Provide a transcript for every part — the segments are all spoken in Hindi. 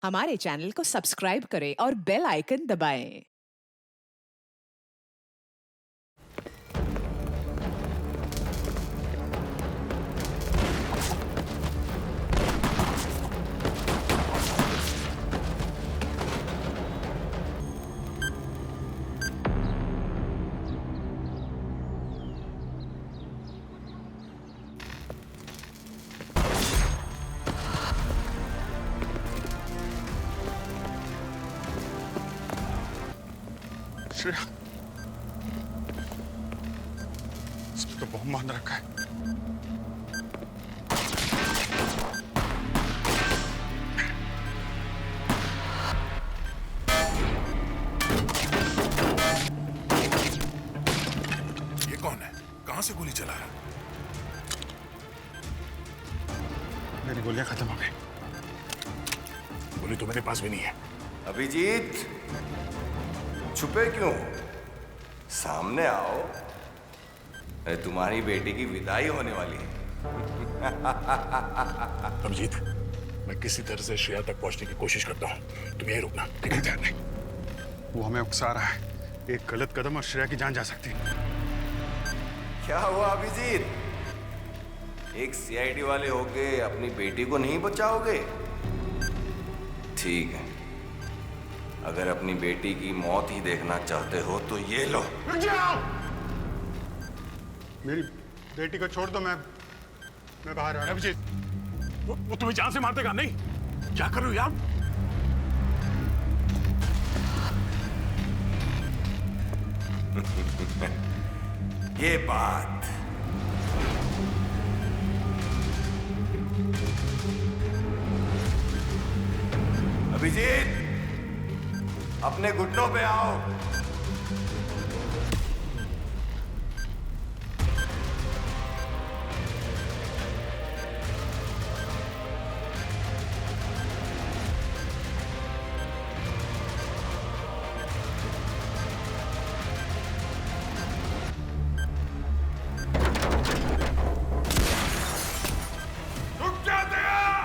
हमारे चैनल को सब्सक्राइब करें और बेल आइकन दबाएं। श्रेया, इसने तो बम बांध रखा है। ये कौन है? कहां से गोली चला रहा? मेरी गोलियां खत्म हो गई। गोली तो मेरे पास भी नहीं है। अभिजीत, छुपे क्यों? सामने आओ। तुम्हारी बेटी की विदाई होने वाली है। अभिजीत, मैं किसी तरह से श्रेया तक पहुंचने की कोशिश करता हूं। तुम यहीं रुकना, ठीक है? ध्यान नहीं। वो हमें उकसा रहा है। एक गलत कदम और श्रेया की जान जा सकती है। क्या हुआ अभिजीत? एक सीआईडी वाले होके अपनी बेटी को नहीं बचाओगे? ठीक है, अगर अपनी बेटी की मौत ही देखना चाहते हो तो ये लो। रुक जाओ! मेरी बेटी को छोड़ दो। मैं बाहर आ रहा हूं। अभिजीत, वो तुम्हें जान से मार देगा। नहीं, क्या कर रहे हो यार? ये बात अभिजीत, अपने घुटनों पे आओ। रुक जाते हैं!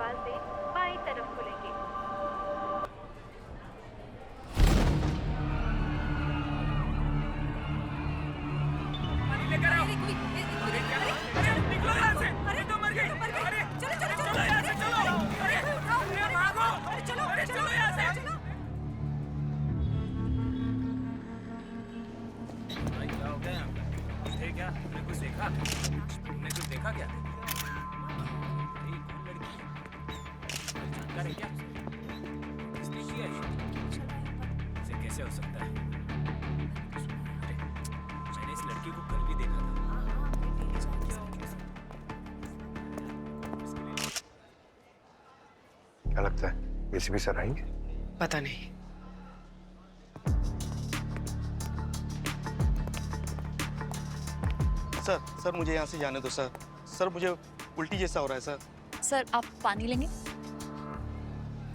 दरवाजे बाईं तरफ खुलेंगे। कैसे हो सकता है? मैंने इस लड़की को कल भी देखा था। क्या लगता है एसीपी सर आएंगे? पता नहीं। सर मुझे यहाँ से जाने दो सर। सर मुझे उल्टी जैसा हो रहा है सर। सर आप पानी लेंगे?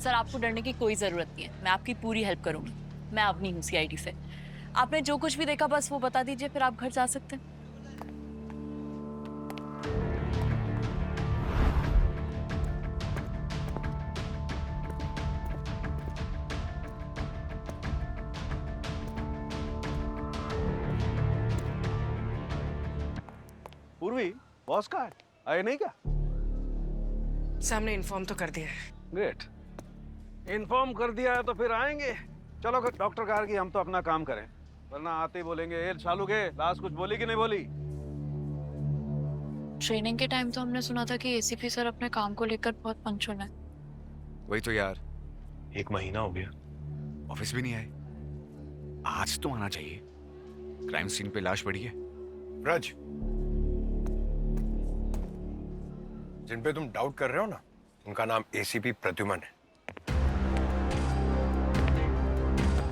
सर आपको डरने की कोई ज़रूरत नहीं है, मैं आपकी पूरी हेल्प करूँगी। मैं अवनी हूँ CID से। आपने जो कुछ भी देखा बस वो बता दीजिए, फिर आप घर जा सकते हैं। पूर्वी बॉस का है, आए नहीं क्या? सामने इन्फॉर्म तो कर दिया है। ग्रेट, इन्फॉर्म कर दिया है तो फिर आएंगे। चलो डॉक्टर कहा कि हम तो अपना काम करें, वरना आते ही बोलेंगे ए चालू के लास्ट कुछ बोली कि नहीं बोली। ट्रेनिंग के टाइम तो हमने सुना था कि ACP सर अपने काम को लेकर बहुत पंक्चुअल है। वही तो यार, 1 महीना हो गया, ऑफिस भी नहीं आए। आज तो आना चाहिए। क्राइम सीन पे लाश पड़ी है। ब्रज, जिन पे तुम डाउट कर रहे हो ना, उनका नाम ACP प्रद्युमन है।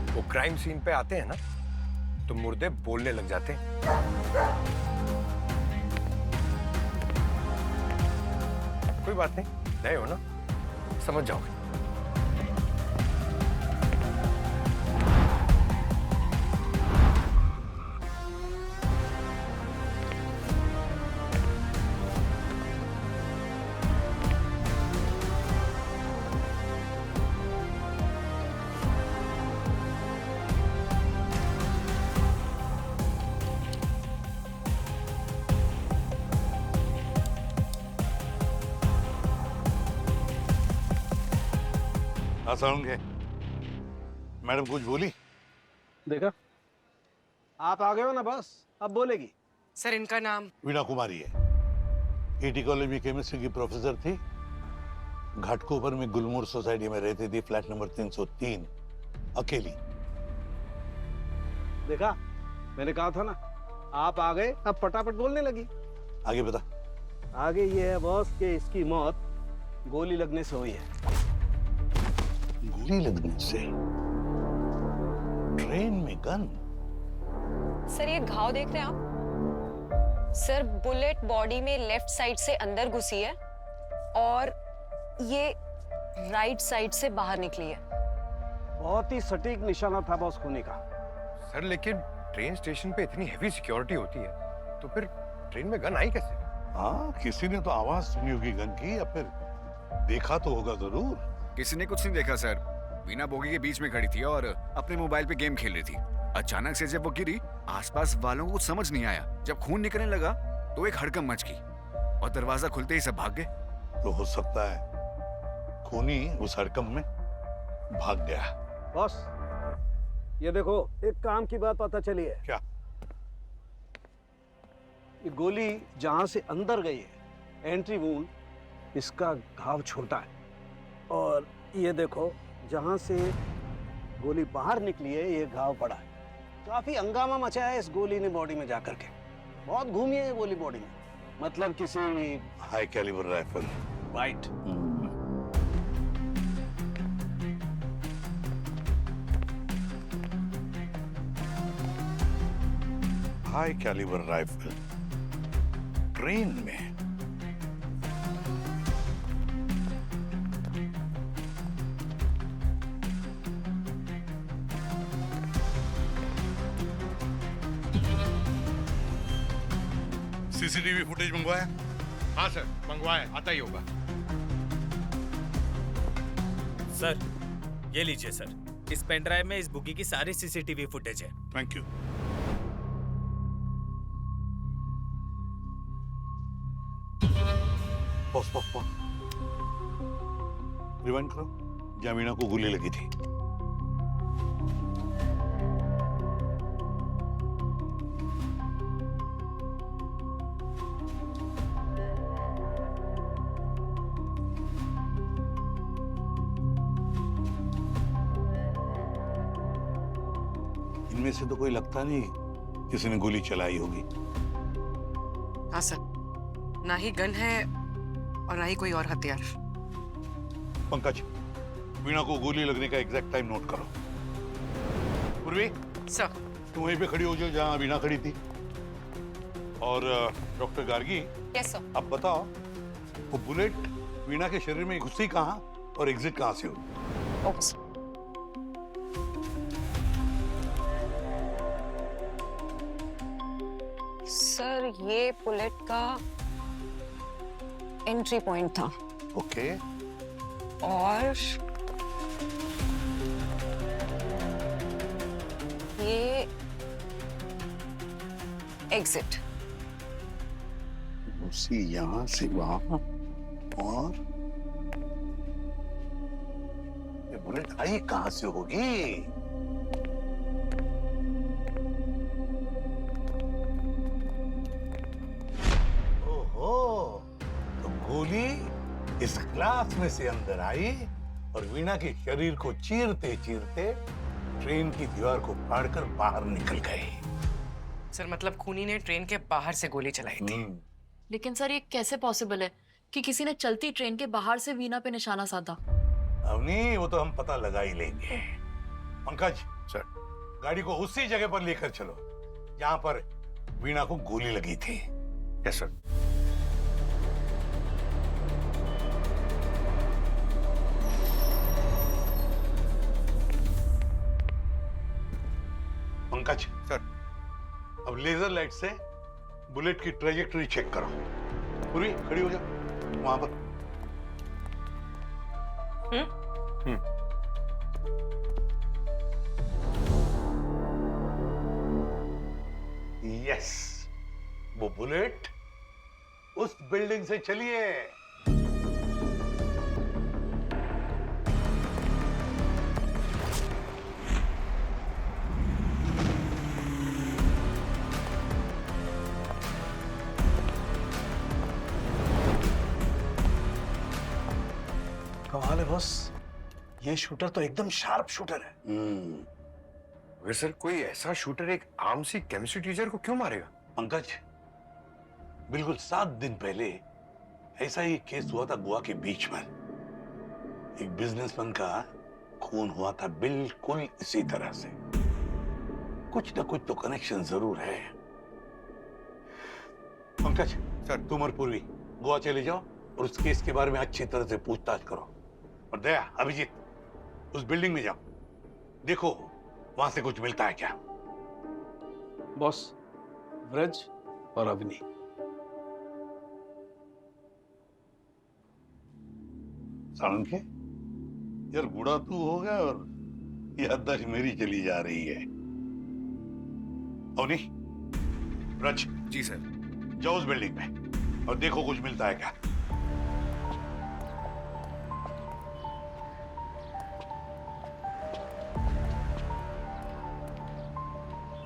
वो क्राइम सीन पे आते हैं ना तो मुर्दे बोलने लग जाते हैं। कोई बात नहीं, नए हो ना, समझ जाओगे। होंगे। मैडम कुछ बोली? देखा, आप आ गए हो ना बस, अब बोलेगी। सर इनका नाम वीणा कुमारी है। ET कॉलेज में केमिस्ट्री की प्रोफेसर थी। घाटकोपर में गुलमोर सोसाइटी में रहती थी, फ्लैट नंबर 303, अकेली। देखा, मैंने कहा था ना, आप आ गए, अब फटाफट बोलने लगी। आगे बता। आगे ये है बॉस कि इसकी मौत गोली लगने से हुई है। गोली लगने से? ट्रेन में गन? सर ये घाव देख रहे हैं आप? सर बुलेट बॉडी में लेफ्ट साइड से अंदर घुसी है और ये राइट साइड से बाहर निकली है। बहुत ही सटीक निशाना था बॉस खूनी का। सर लेकिन ट्रेन स्टेशन पे इतनी हेवी सिक्योरिटी होती है, तो फिर ट्रेन में गन आई कैसे? हाँ, किसी ने तो आवाज सुनी होगी गन की, या फिर देखा तो होगा जरूर। किसी ने कुछ नहीं देखा सर। वीणा बोगी के बीच में खड़ी थी और अपने मोबाइल पे गेम खेल रही थी। अचानक से जब वो गिरी, आसपास वालों को कुछ समझ नहीं आया। जब खून निकलने लगा तो एक हड़कंप मच गई और दरवाजा खुलते ही सब भाग गए। तो हो सकता है खूनी उस हड़कंप में भाग गया। बॉस ये देखो, एक काम की बात पता चली है। क्या? ये गोली जहां से अंदर गई है, एंट्री वूंड, इसका घाव छोटा है, और ये देखो जहां से गोली बाहर निकली है, ये घाव बड़ा है। काफी हंगामा मचा है इस गोली ने बॉडी में जाकर के। बहुत घूमी है ये गोली बॉडी में, मतलब किसी high calibre rifle. Right. High calibre rifle train में? CCTV फुटेज मंगवाया? हाँ सर, मंगवाया, आता ही होगा। सर, ये लीजिए सर। इस पेन ड्राइव में इस बुकी की सारी सीसीटीवी फुटेज है। Thank you. Pause pause pause. Rewind करो। जहाँ वीणा को गोली लगी थी। इनमें से तो कोई लगता नहीं किसी ने गोली चलाई होगी। हाँ सर, ना ही गन है और ना ही कोई और हथियार। पंकज, वीणा को गोली लगने का एग्जैक्ट टाइम नोट करो। पूर्वी, सर। तुम वहीं पे खड़ी हो जाओ जहाँ वीणा खड़ी थी। और डॉक्टर गार्गी, यस सर। अब बताओ वो बुलेट वीणा के शरीर में घुसी कहाँ और एग्जिट कहाँ से हुई? Okay sir. सर, ये बुलेट का एंट्री पॉइंट था। ओके। और ये एग्जिट। उसी यहाँ से वहां, और ये बुलेट आई कहाँ से होगी? ओहो, तो गोली इस ग्लास में से अंदर आई और वीणा के शरीर को चीरते चीरते ट्रेन की दीवार को फाड़कर बाहर निकल गई। सर, मतलब खूनी ने ट्रेन के बाहर से गोली चलाई थी। लेकिन सर ये कैसे पॉसिबल है कि किसी ने चलती ट्रेन के बाहर से वीणा पे निशाना साधा? अवनी, वो तो हम पता लगा ही लेंगे। पंकज सर, गाड़ी को उसी जगह पर लेकर चलो जहां पर वीणा को गोली लगी थी। Yes sir. पंकज सर, अब लेजर लाइट से बुलेट की ट्रेजेक्टरी चेक करो। पूरी खड़ी हो जाओ वहां पर। यस, वो बुलेट उस बिल्डिंग से चली है। कमाल है बॉस, ये शूटर तो एकदम शार्प शूटर है। मगर सर, कोई ऐसा शूटर एक आम सी केमिस्ट्री टीचर को क्यों मारेगा? पंकज, बिल्कुल 7 दिन पहले ऐसा ही केस हुआ था गोवा के बीच पर। एक बिजनेसमैन का खून हुआ था बिल्कुल इसी तरह से। कुछ ना कुछ तो कनेक्शन जरूर है। पंकज सर, तुम और पूर्वी गोवा चले जाओ और उस केस के बारे में अच्छी तरह से पूछताछ करो। और दया, अभिजीत, उस बिल्डिंग में जाओ, देखो वहां से कुछ मिलता है क्या। बॉस, व्रज और अवनी। सालुंखे, यार बूढ़ा तू हो गया और याददाश्त मेरी चली जा रही है। अवनी, व्रज, जी सर। जाओ उस बिल्डिंग में और देखो कुछ मिलता है क्या।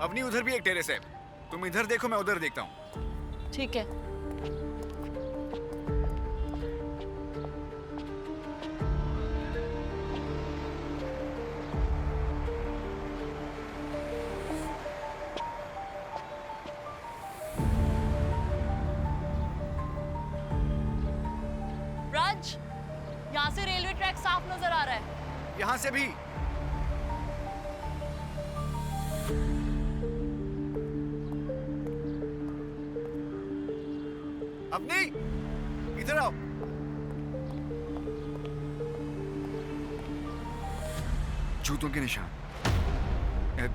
अवनी, उधर भी एक टेरेस है। तुम इधर देखो, मैं उधर देखता हूँ। ठीक है। राज, यहाँ से रेलवे ट्रैक साफ नजर आ रहा है। यहाँ से भी। अवनी, इधर आओ। जूतों के निशान।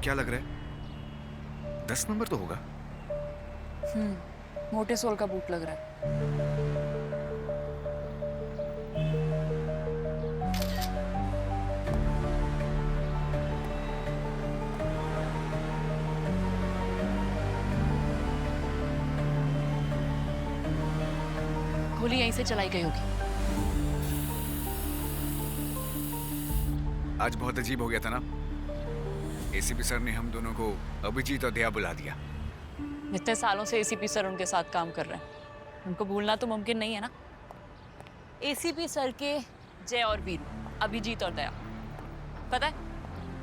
क्या लग रहा है? 10 नंबर तो होगा। मोटे सोल का बूट लग रहा है। गोली यहीं से चलाई गई होगी। आज बहुत अजीब हो गया था ना। एसीपी सर ने हम दोनों को अभिजीत और दया बुला दिया। इतने सालों से एसीपी सर उनके साथ काम कर रहे हैं, उनको भूलना तो मुमकिन नहीं है ना। एसीपी सर के जय और वीर, अभिजीत और दया, पता है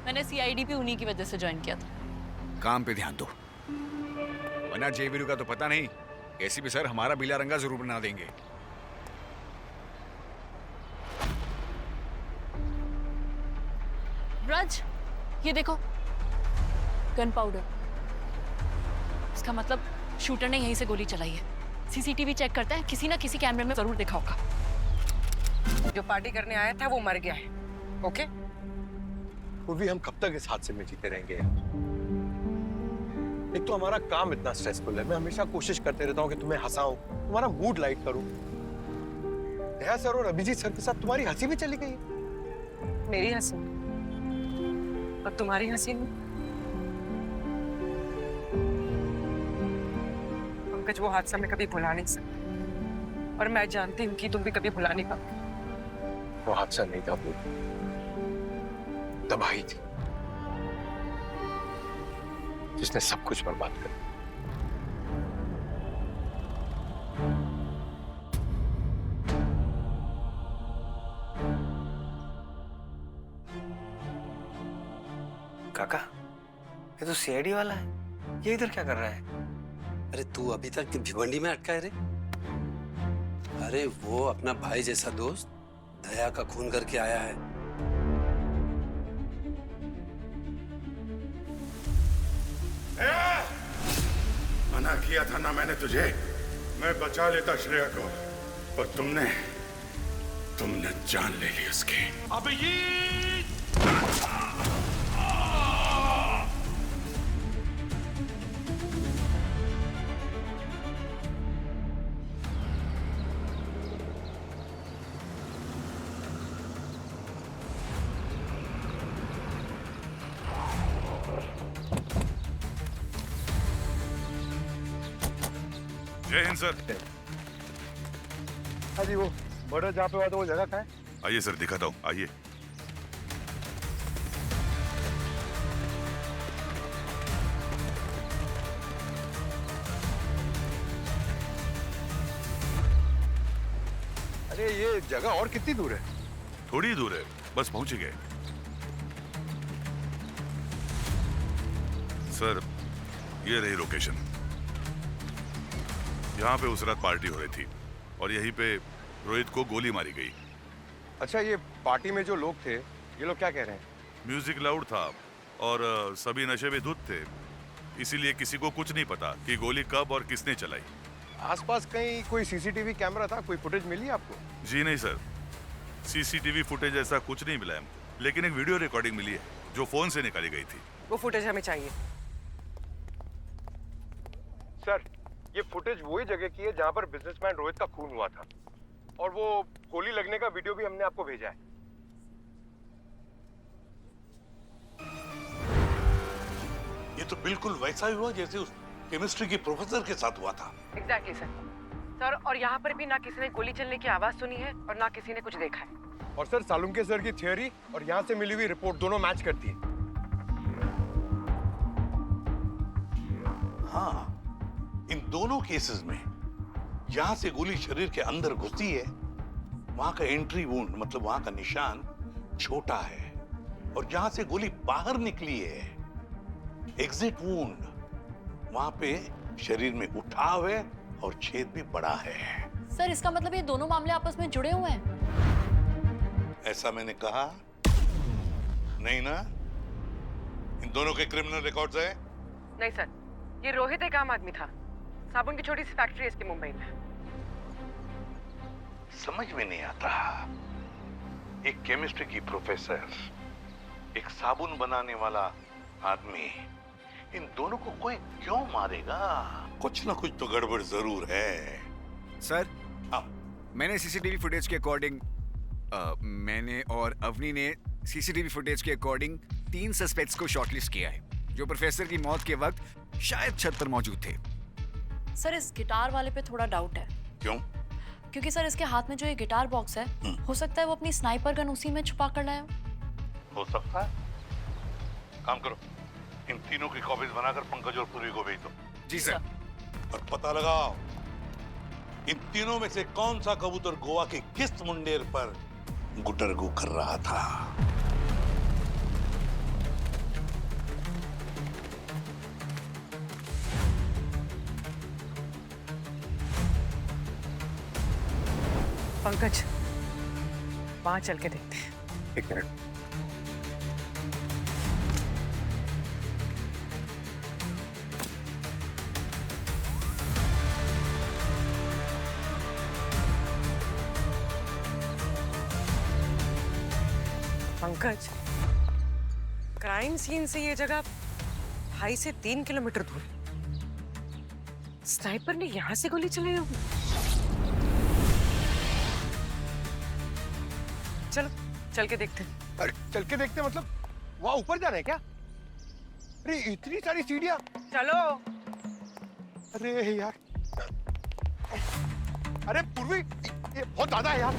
मैंने सीआईडी भी उन्हीं की वजह से ज्वाइन किया था। काम पे ध्यान दो, वरना जय वीरू का तो पता नहीं, एसीपी सर हमारा पीला रंगा जरूर बना देंगे। ब्रज, ये देखो गन पाउडर। इसका मतलब शूटर ने यहीं से गोली चलाई है। सीसीटीवी चेक करते हैं, किसी ना किसी कैमरे में जरूर देखा होगा। जो पार्टी करने आया था वो मर गया है। ओके? वो भी हम कब तक इस हादसे में जीते रहेंगे? एक तो हमारा काम इतना स्ट्रेसफुल है, मैं हमेशा कोशिश करते रहता हूँ कि तुम्हें हंसाऊं, तुम्हारा मूड लाइट करूं। दया सर और अभिजीत सर के साथ तुम्हारी हंसी भी चली गई। मेरी हंसी और तुम्हारी हंसी में पंकज वो हादसा मैं कभी भुला नहीं सकती, और मैं जानती हूँ कि तुम भी कभी भुला नहीं पाओगे। वो हादसा नहीं था, वो तबाही थी जिसने सब कुछ बर्बाद कर दिया। काका, ये तो सीआईडी वाला है, ये इधर क्या कर रहा है? अरे तू अभी तक भिवंडी में अटका है रे? अरे वो अपना भाई जैसा दोस्त दया का खून करके आया है। मना किया था ना मैंने तुझे, मैं बचा लेता श्रेया को, और तुमने जान ले ली उसकी। अभिजीत! जय हिंद सर। हाँ जी, वो मर्डर जहाँ पे हुआ था वो जगह कहाँ है? आइए सर, दिखाता हूँ, आइए। अरे ये जगह और कितनी दूर है? थोड़ी दूर है, बस पहुंच ही गए। सर, ये रही लोकेशन। यहाँ पे उस रात पार्टी हो रही थी और यहीं पे रोहित को गोली मारी गई। अच्छा, ये पार्टी में जो लोग थे, ये लोग क्या कह रहे हैं? म्यूजिक लाउड था और सभी नशे में धुत थे, इसीलिए किसी को कुछ नहीं पता कि गोली कब और किसने चलाई। आसपास कहीं कोई सीसीटीवी कैमरा था, कोई फुटेज मिली आपको? जी नहीं सर, सीसीटीवी फुटेज ऐसा कुछ नहीं मिला है, लेकिन एक वीडियो रिकॉर्डिंग मिली है जो फोन से निकाली गई थी। वो फुटेज हमें चाहिए। सर, ये फुटेज वही जगह की है जहां पर बिजनेसमैन रोहित का खून हुआ था, और वो गोली लगने का वीडियो भी हमने आपको भेजा है। ये तो बिल्कुल वैसा ही हुआ जैसे उस केमिस्ट्री की प्रोफेसर के साथ हुआ था। एग्जैक्टली सर, और यहाँ पर भी ना किसी ने गोली चलने की आवाज सुनी है और ना किसी ने कुछ देखा है। और सर, सालुंके सर की थ्योरी और यहाँ से मिली हुई रिपोर्ट दोनों मैच करती है। हाँ, इन दोनों केसेस में जहां से गोली शरीर के अंदर घुसी है, वहां का एंट्री वुंड मतलब वहां का निशान छोटा है, और जहां से गोली बाहर निकली है, एग्जिट वुंड, वहां पे शरीर में उठाव है और छेद भी बड़ा है। सर, इसका मतलब ये दोनों मामले आपस में जुड़े हुए हैं? ऐसा मैंने कहा नहीं ना। इन दोनों के क्रिमिनल रिकॉर्ड्स है? नहीं सर, ये रोहित एक आम आदमी था। साबुन की छोटी सी फैक्ट्री है इसकी मुंबई में। समझ में नहीं आता, एक केमिस्ट्री की प्रोफेसर, एक साबुन बनाने वाला आदमी, इन दोनों को कोई क्यों मारेगा? कुछ ना कुछ तो गड़बड़ जरूर है। सर, मैंने सीसीटीवी फुटेज के अकॉर्डिंग मैंने और अवनी ने सीसीटीवी फुटेज के अकॉर्डिंग 3 सस्पेक्ट्स को शॉर्टलिस्ट किया है, जो प्रोफेसर की मौत के वक्त शायद छत पर मौजूद थे। सर, इस गिटार वाले पे थोड़ा डाउट है। क्यों? क्योंकि सर इसके हाथ में जो ये गिटार बॉक्स है, हो सकता है वो अपनी स्नाइपर गन उसी में छुपा कर लाया हो सकता है। काम करो, इन तीनों की कॉपीज बनाकर पंकज और पूर्वी को भेज दो। जी सर। और पता लगाओ इन तीनों में से कौन सा कबूतर गोवा के किस मुंडेर पर गुटरगू कर रहा था। पंकज, वहां चल के देखते हैं। एक मिनट। पंकज, क्राइम सीन से ये जगह 2.5 से 3 किलोमीटर दूर है। स्नाइपर ने यहां से गोली चलाई होगी। चलो चल के देखते हैं। अरे चल के देखते हैं मतलब वहां ऊपर जाना है क्या? अरे इतनी सारी सीढ़ियां। चलो। अरे यार, अरे पूर्वी ये बहुत ज्यादा है यार।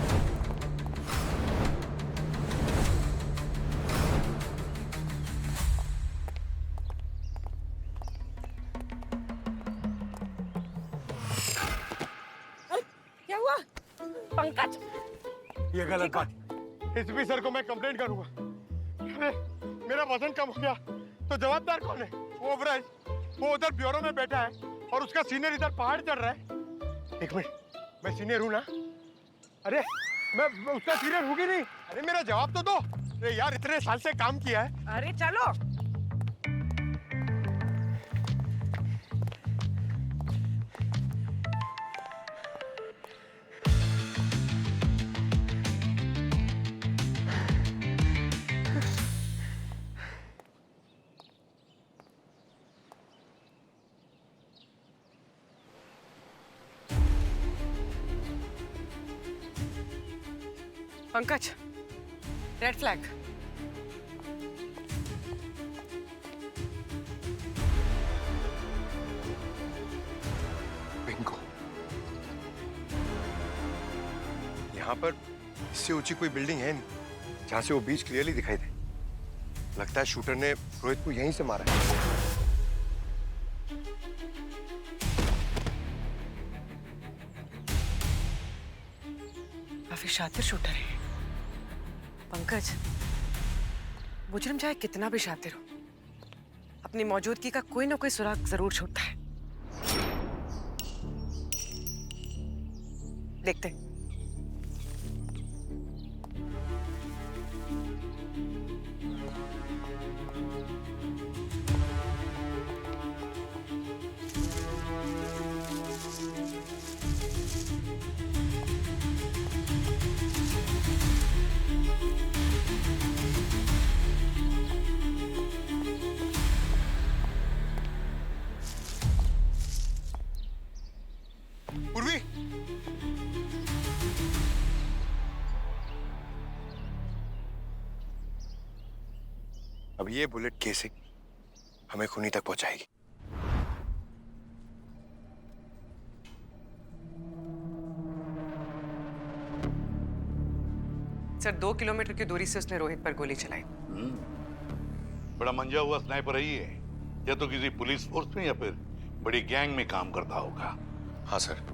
क्या हुआ पंकज? ये गलत बात। एसपी सर को मैं कंप्लेंट करूंगा। अरे मेरा वजन कम हो गया तो जवाबदार कौन है? वो ब्रज, वो उधर ब्यूरो में बैठा है और उसका सीनियर इधर पहाड़ चढ़ रहा है। एक मिनट, मैं सीनियर हूं ना? अरे मैं उसका सीनियर हूँ कि नहीं? अरे मेरा जवाब तो दो। अरे यार इतने साल से काम किया है। अरे चलो। Pankaj, red flag. बिंगो। यहाँ पर इससे ऊंची कोई बिल्डिंग है नहीं जहाँ से वो बीच क्लियरली दिखाई दे। लगता है शूटर ने रोहित को यहीं से मारा है। काफी शातिर शूटर है पंकज। मुजरिम चाहे कितना भी शातिर हो, अपनी मौजूदगी का कोई ना कोई सुराग जरूर छोड़ता है। देखते हैं। पूर्वी, अब ये बुलेट केसिंग हमें खूनी तक पहुंचाएगी। सर 2 किलोमीटर की दूरी से उसने रोहित पर गोली चलाई। बड़ा मंजा हुआ स्नाइपर है ये, या तो किसी पुलिस फोर्स में या फिर बड़ी गैंग में काम करता होगा। हाँ सर,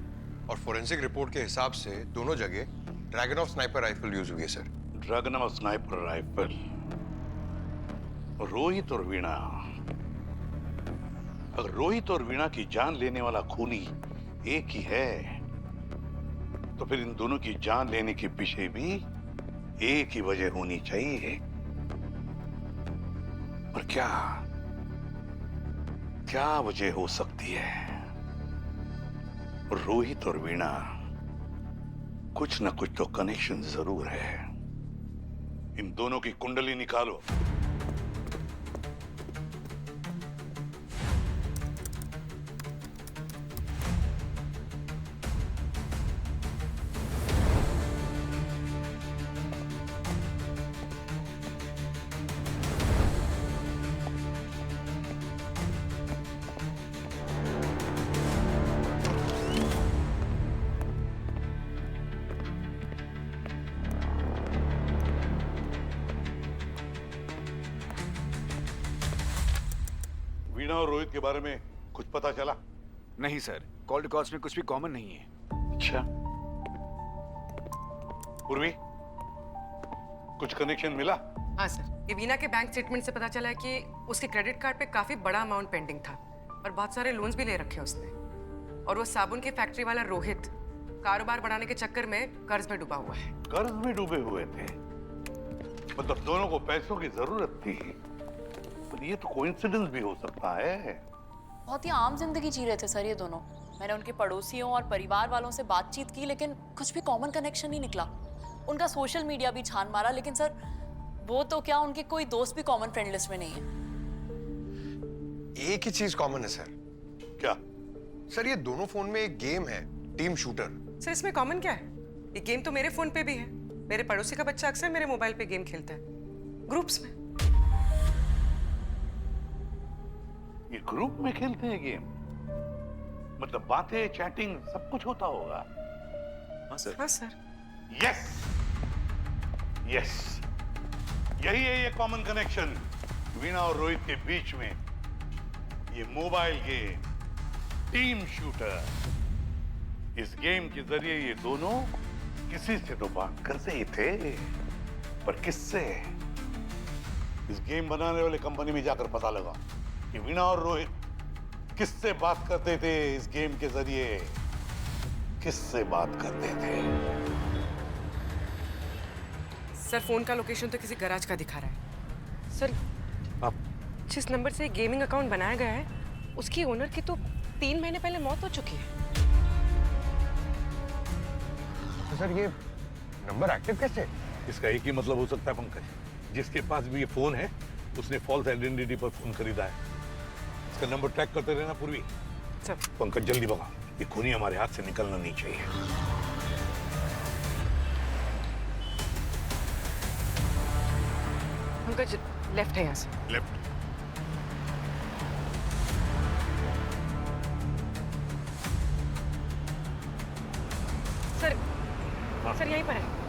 और फोरेंसिक रिपोर्ट के हिसाब से दोनों जगह ड्रैगन स्नाइपर राइफल यूज हुई है sir. Dragon sniper rifle. Rohit और वीणा, अगर रोहित और वीणा की जान लेने वाला खूनी एक ही है तो फिर इन दोनों की जान लेने के पीछे भी एक ही वजह होनी चाहिए। और क्या क्या वजह हो सकती है? रोहित और वीणा कुछ ना कुछ तो कनेक्शन जरूर है। इन दोनों की कुंडली निकालो। वीणा और रोहित के बारे में कुछ पता चला? नहीं सर, कॉल रिकॉर्ड्स में कुछ भी कॉमन नहीं है। अच्छा, पूर्वी कुछ कनेक्शन मिला? हाँ सर, ये वीना के बैंक स्टेटमेंट से पता चला है कि उसके क्रेडिट कार्ड पे काफी बड़ा अमाउंट पेंडिंग था और बहुत सारे लोन्स भी ले रखे उसने। और वो साबुन की फैक्ट्री वाला रोहित कारोबार बढ़ाने के चक्कर में कर्ज में डूबा हुआ है। कर्ज में डूबे हुए थे? मतलब दोनों को पैसों की जरूरत थी। पर ये तो कोइंसिडेंस भी हो सकता है। बहुत ही आम जिंदगी जी रहे थे सर ये दोनों। मैंने उनके पड़ोसियों और परिवार वालों से बातचीत की, लेकिन कुछ भी कॉमन कनेक्शन नहीं निकला। उनका सोशल मीडिया भी छान मारा, लेकिन सर वो तो क्या, उनके कोई दोस्त भी कॉमन फ्रेंड लिस्ट में नहीं है। एक ही चीज कॉमन है सर। क्या? सर ये दोनों फोन में एक गेम है, टीम शूटर। सर इसमें कॉमन क्या है? ये गेम तो मेरे फोन पे भी है। मेरे पड़ोसी का बच्चा अक्सर मेरे मोबाइल पे गेम खेलता है, ग्रुप्स में। ये ग्रुप में खेलते हैं गेम? मतलब बातें, चैटिंग सब कुछ होता होगा? हाँ सर। हाँ सर। यस, यस, यही है ये कॉमन कनेक्शन वीणा और रोहित के बीच में। ये मोबाइल गेम, टीम शूटर। इस गेम के जरिए ये दोनों किसी से तो बात करते ही थे, पर किससे? इस गेम बनाने वाले कंपनी में जाकर पता लगा कि वीणा और रोहित किससे बात करते थे। इस गेम के जरिए किससे बात करते थे? सर फोन का लोकेशन तो किसी गैराज का दिखा रहा है। सर आप जिस नंबर से गेमिंग अकाउंट बनाया गया है, उसकी ओनर की तो 3 महीने पहले मौत हो चुकी है। तो सर ये नंबर एक्टिव कैसे? इसका एक ही मतलब हो सकता है पंकज, जिसके पास भी ये फोन है उसने फॉल्स आइडेंटिटी पर फोन खरीदा है। इसका नंबर ट्रैक करते रहना पूर्वी। सर। पंकज जल्दी भगा, ये खूनी हमारे हाथ से निकलना नहीं चाहिए। पंकज लेफ्ट है यहाँ से। लेफ्ट। सर, सर यहीं पर है।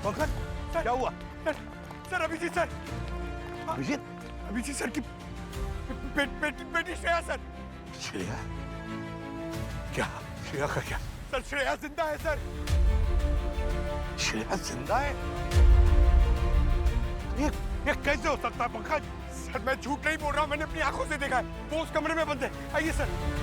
पंकज क्या हुआ? Sir Abhijeet sir, Abhijeet sir की बेटी श्रेया सर। श्रेया? क्या? श्रेया का क्या? सर श्रेया जिंदा है सर। श्रेया जिंदा है? ये कैसे हो सकता है पंकज? सर मैं झूठ नहीं बोल रहा, मैंने अपनी आंखों से देखा है। वो उस कमरे में बंद है। आइए सर।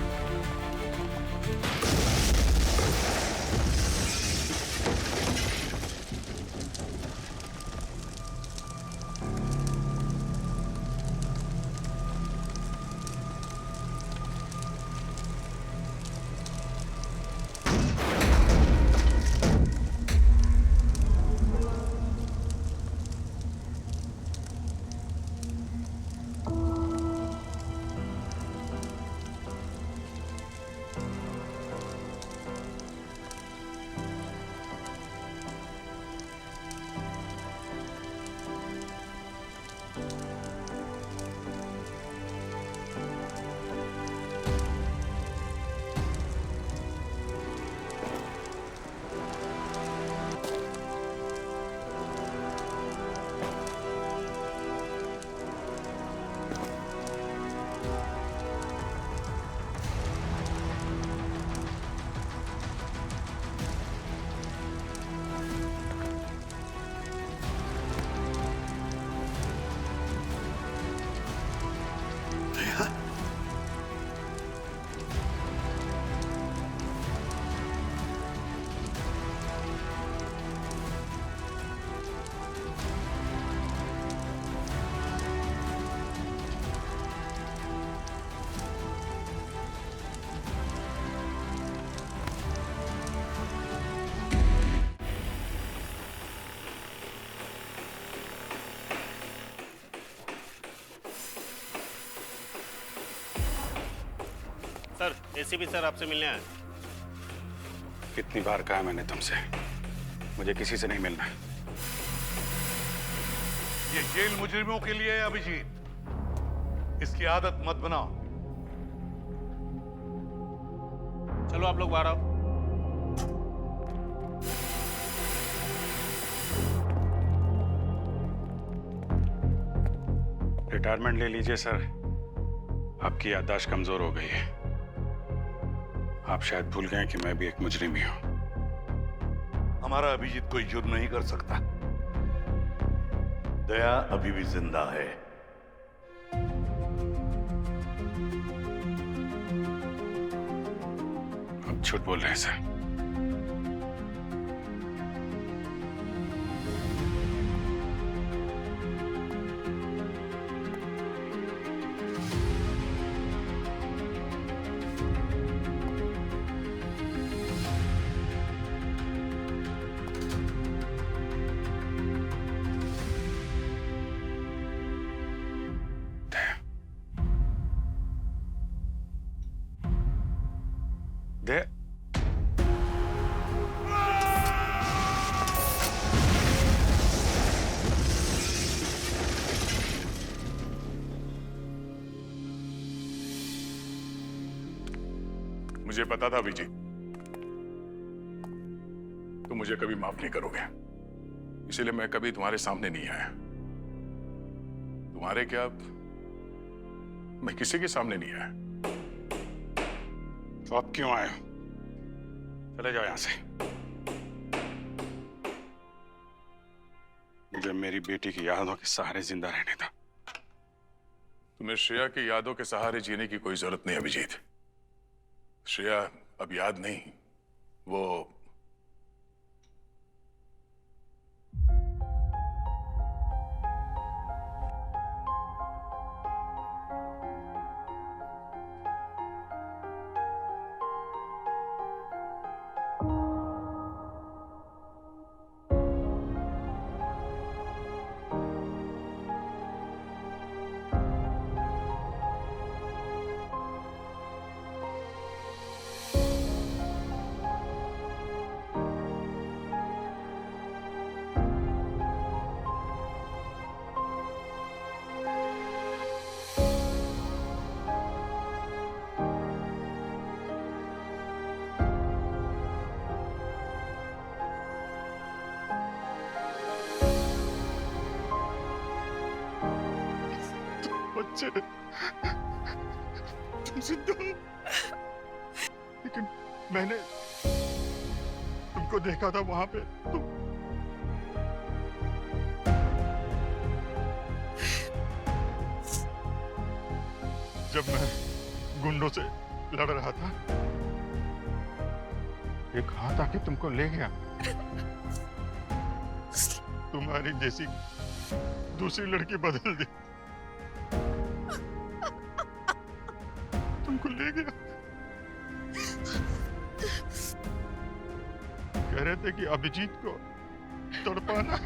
सर एसीपी सर आपसे मिलने आए। कितनी बार कहा मैंने तुमसे, मुझे किसी से नहीं मिलना। ये जेल मुजरिमों के लिए है अभिजीत, इसकी आदत मत बनाओ। चलो आप लोग बाहर आओ। रिटायरमेंट ले लीजिए सर, आपकी याददाश्त कमजोर हो गई है। आप शायद भूल गए कि मैं भी एक मुजरिम ही हूं। हमारा अभिजीत कोई जुर्म नहीं कर सकता। दया अभी भी जिंदा है। आप झूठ बोल रहे हैं सर। दे मुझे पता था अभिजीत, तुम मुझे कभी माफ नहीं करोगे, इसलिए मैं कभी तुम्हारे सामने नहीं आया। तुम्हारे क्या, मैं किसी के सामने नहीं आया। तो आप क्यों आए हो? चले जाओ यहां से। मुझे मेरी बेटी की यादों के सहारे जिंदा रहने था। तुम्हें श्रेया की यादों के सहारे जीने की कोई जरूरत नहीं अभिजीत। श्रेया अब याद नहीं, वो बच्चे तुम जिंदा हो, लेकिन मैंने तुमको देखा था वहां पे। तुम जब मैं गुंडों से लड़ रहा था, एक हाथ आके तुमको ले गया। तुम्हारी जैसी दूसरी लड़की बदल दी, तुमको ले गया। कह रहे थे कि अभिजीत को तड़पाना।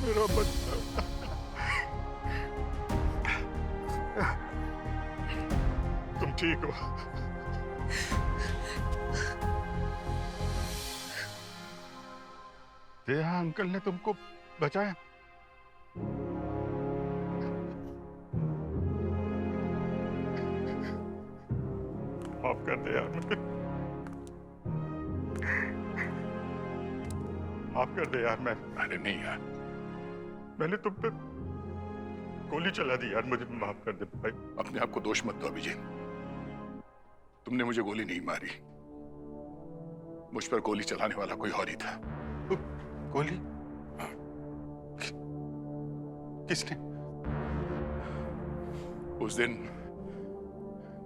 मेरा बच्चा, तुम ठीक हो? देहा अंकल ने तुमको बचाया। माफ कर दे यार, माफ कर दे यार। अरे नहीं यार, मैंने तुम पे गोली चला दी यार, मुझे माफ कर दे भाई। अपने आप को दोष मत दो अभिजीत, तुमने मुझे गोली नहीं मारी, मुझ पर गोली चलाने वाला कोई और ही था। गोली? किसने? उस दिन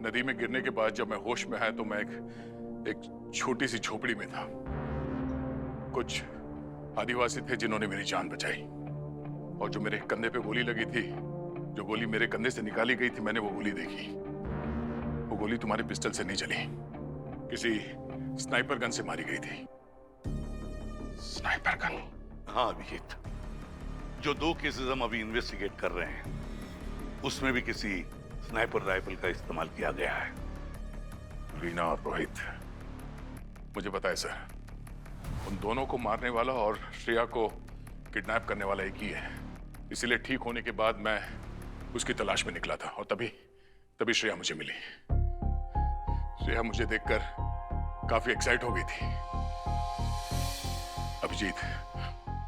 नदी में गिरने के बाद जब मैं होश में आया तो मैं एक छोटी सी झोपड़ी में था। कुछ आदिवासी थे जिन्होंने मेरी जान बचाई, और जो मेरे कंधे पे गोली लगी थी, जो गोली मेरे कंधे से निकाली गई थी, मैंने वो गोली देखी। वो गोली तुम्हारे पिस्टल से नहीं चली, किसी स्नाइपर गन से मारी गई थी। Sniper gun? हाँ अभिजीत, जो 2 केसेस हम अभी इन्वेस्टिगेट कर रहे हैं उसमें भी किसी स्नाइपर राइफल का इस्तेमाल किया गया है। रीना और रोहित, मुझे पता है सर, उन दोनों को मारने वाला और श्रेया को किडनैप करने वाला एक ही है। इसीलिए ठीक होने के बाद मैं उसकी तलाश में निकला था और तभी श्रेया मुझे मिली। श्रेया मुझे देखकर काफी एक्साइट हो गई थी। अभिजीत,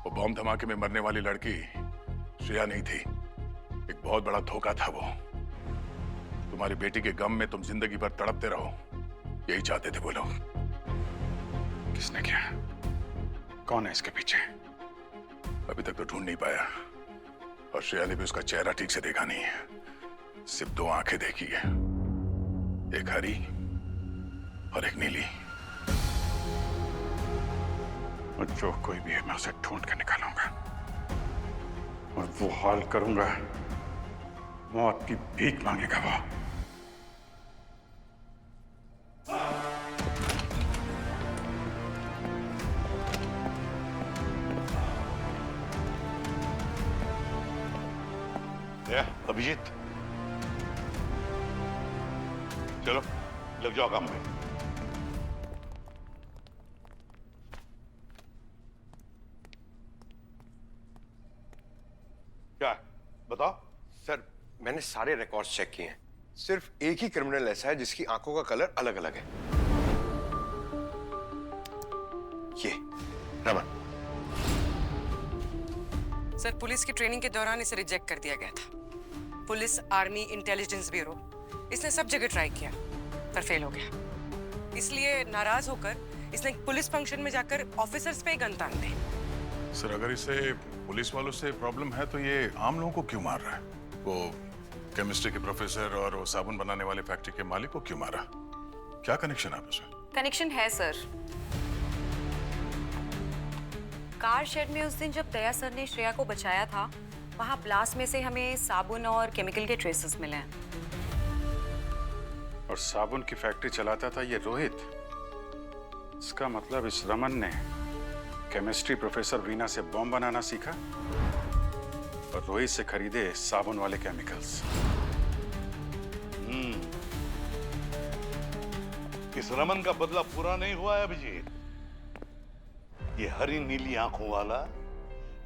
वो बॉम्ब धमाके में मरने वाली लड़की श्रेया नहीं थी, एक बहुत बड़ा धोखा था वो। तुम्हारी बेटी के गम में तुम जिंदगी भर तड़पते रहो, यही चाहते थे वो लोग। किसने किया? कौन है इसके पीछे? अभी तक तो ढूंढ नहीं पाया और श्रेया ने भी उसका चेहरा ठीक से देखा नहीं है। सिर्फ 2 आंखें देखी है, एक हरी और एक नीली। और जो कोई भी है मैं उसे ढूंढ के निकालूंगा और वो हाल करूंगा, मौत की भीख मांगेगा वो। अभिजीत, चलो लग जाओ काम में। क्या बताओ? सर, मैंने सारे रिकॉर्ड्स चेक किए हैं। सिर्फ एक ही क्रिमिनल ऐसा है जिसकी आंखों का कलर अलग अलग है। ये रमन। सर, पुलिस की ट्रेनिंग के दौरान इसे रिजेक्ट कर दिया गया था। पुलिस, आर्मी, इंटेलिजेंस ब्यूरो, इसने सब जगह ट्राई किया पर फेल हो गया। इसलिए नाराज होकर इसने पुलिस फंक्शन में जाकर ऑफिसर्स पे गन तान दी। सर, अगर इसे पुलिस वालों से प्रॉब्लम है तो ये आम लोगों को क्यों मार रहा है? वो केमिस्ट्री के प्रोफेसर और वो साबुन बनाने वाले फैक्ट्री के मालिक को क्यों मारा? क्या कनेक्शन है आपस में? कनेक्शन है सर। कार शेड में उस दिन जब दया सर ने श्रेया को बचाया था, वहां ब्लास्ट में से हमें साबुन और केमिकल के ट्रेसेस मिले हैं। और साबुन की फैक्ट्री चलाता था ये रोहित। इसका मतलब इस रमन ने केमिस्ट्री प्रोफेसर वीना से बॉम्ब बनाना सीखा और रोहित से खरीदे साबुन वाले केमिकल्स। इस रमन का बदला पूरा नहीं हुआ है अभिजीत। ये हरी नीली आंखों वाला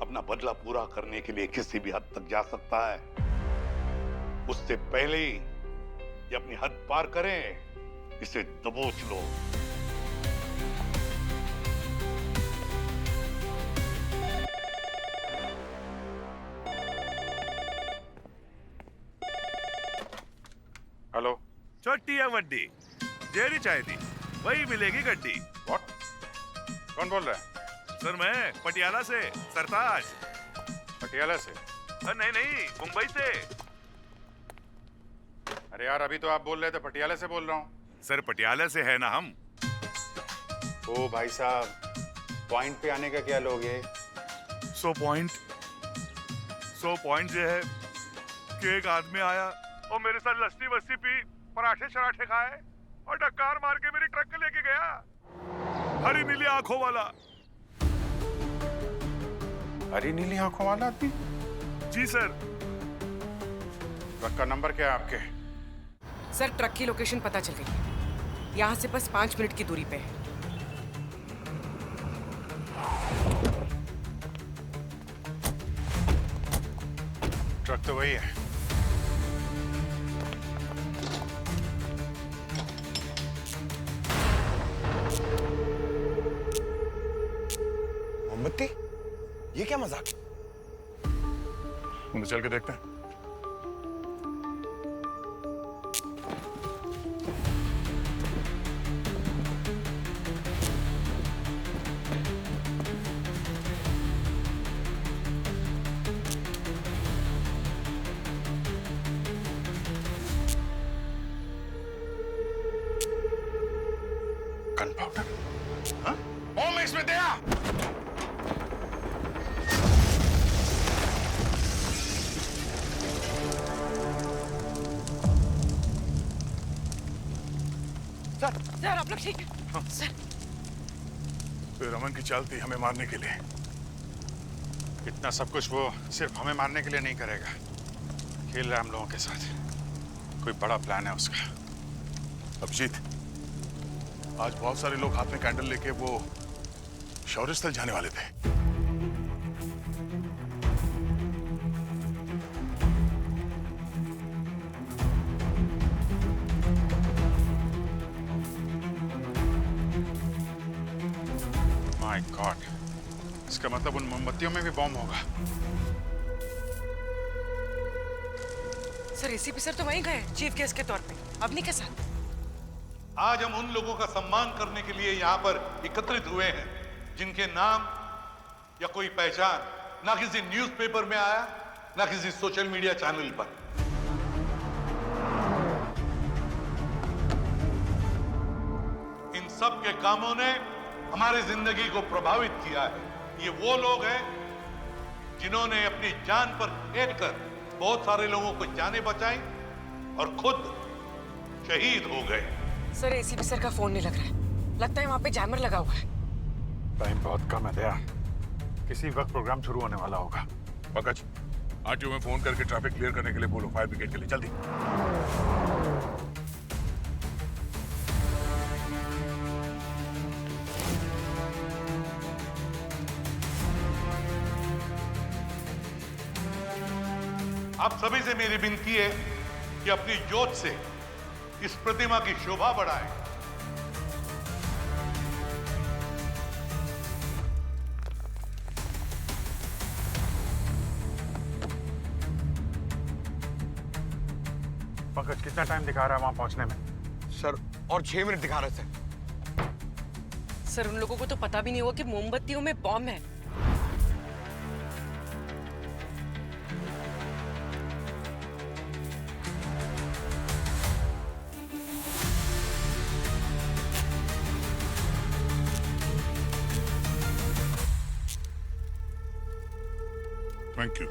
अपना बदला पूरा करने के लिए किसी भी हद तक जा सकता है। उससे पहले ही ये अपनी हद पार करें, इसे दबोच लो। हेलो। छोटी या वड्डी, जेरी चाय दी, वही मिलेगी गड्डी। व्हाट? कौन बोल रहा है? सर, मैं पटियाला से, सरताज। पटियाला से? नहीं, मुंबई से। अरे यार, अभी तो आप बोल रहे थे पटियाला से बोल रहा हूँ। सर, पटियाला से है ना हम। ओ भाई साहब, पॉइंट पे आने का क्या लोगे? 100 पॉइंट ये है कि एक आदमी आया और मेरे साथ लस्सी वस्सी पी, पराठे शराठे खाए और डकार मार के मेरी ट्रक लेके गया। हरी नीली आंखों वाला। हरी नीली आंखों वाला आदमी? जी सर। ट्रक का नंबर क्या है आपके? सर, ट्रक की लोकेशन पता चल गई। यहाँ से बस 5 मिनट की दूरी पे है। ट्रक तो वही है। मोमबत्ती? ये क्या मजाक? चल के देखते हैं। Gun powder? हाँ? बॉम्ब इसमें दया! सर आप लोग ठीक है? सर तो रमन की चाल थी हमें मारने के लिए। इतना सब कुछ वो सिर्फ हमें मारने के लिए नहीं करेगा, खेल रहा है हम लोगों के साथ। कोई बड़ा प्लान है उसका। अभिजीत, आज बहुत सारे लोग हाथ में कैंडल लेके वो शौर्य स्थल जाने वाले थे। माय गॉड, इसका मतलब उन मोमबत्तियों में भी बॉम्ब होगा। सर एसीपी सर तो वहीं गए चीफ गेस्ट के तौर पे, अवनी के साथ। आज हम उन लोगों का सम्मान करने के लिए यहाँ पर एकत्रित हुए हैं जिनके नाम या कोई पहचान ना किसी न्यूज़पेपर में आया, ना किसी सोशल मीडिया चैनल पर। इन सब के कामों ने हमारी जिंदगी को प्रभावित किया है। ये वो लोग हैं जिन्होंने अपनी जान पर खेल कर बहुत सारे लोगों को जानें बचाई और खुद शहीद हो गए। सर एसीपी सर का फोन नहीं लग रहा है, लगता है वहां पे जैमर लगा हुआ है। टाइम बहुत कम है दया, किसी वक्त प्रोग्राम शुरू होने वाला होगा। पंकज, आरटीओ में फोन करके ट्रैफिक क्लियर करने के लिए बोलो, फायर ब्रिगेड के लिए, जल्दी। आप सभी से मेरी विनती है कि अपनी जोत से इस प्रतिमा की शोभा बढ़ाएं। पंकज, कितना टाइम दिखा रहा है वहां पहुंचने में? सर और 6 मिनट दिखा रहे थे। सर उन लोगों को तो पता भी नहीं हुआ कि मोमबत्तियों में बॉम्ब है। Thank you.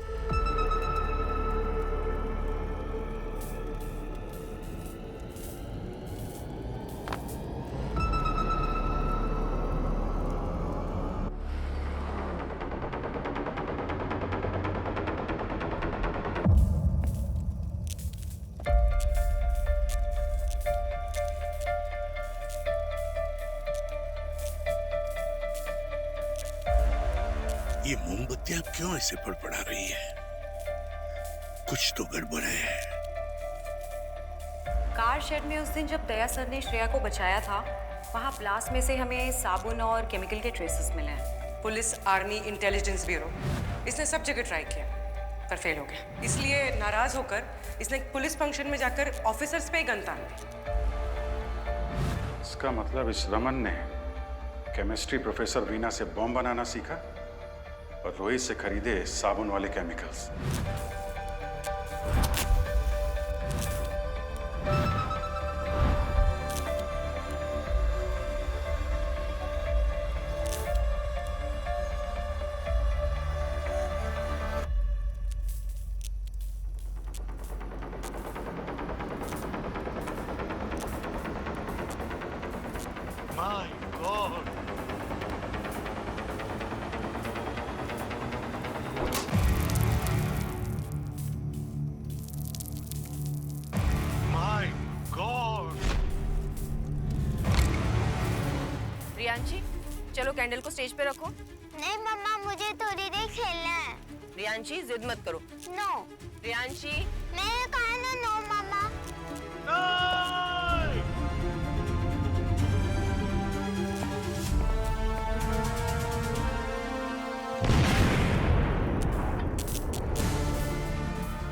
ये मोमबत्तियां क्यों ऐसे फड़फड़ा रही है? कुछ तो गड़बड़ है। कार शेड में उस दिन जब दया सर ने श्रेया को बचाया था, वहाँ ब्लास्ट में से हमें साबुन और केमिकल के ट्रेसेस मिले हैं। पुलिस, आर्मी, इंटेलिजेंस ब्यूरो, इसने सब जगह ट्राई किया पर फेल हो गया। इसलिए नाराज होकर इसने पुलिस फंक्शन में जाकर ऑफिसर्स पे ही गन तान दी। इसका मतलब इस रमन ने केमिस्ट्री प्रोफेसर वीना से बॉम्ब बनाना सीखा और रोहित से खरीदे साबुन वाले chemicals. My God! My God! Riyanshi, चलो कैंडल को स्टेज पे रखो। नहीं मम्मा, मुझे थोड़ी देर खेलना है। रियांशी, जिद मत करो। नो। रियांशी, मैं कहा ना नो मम्मा।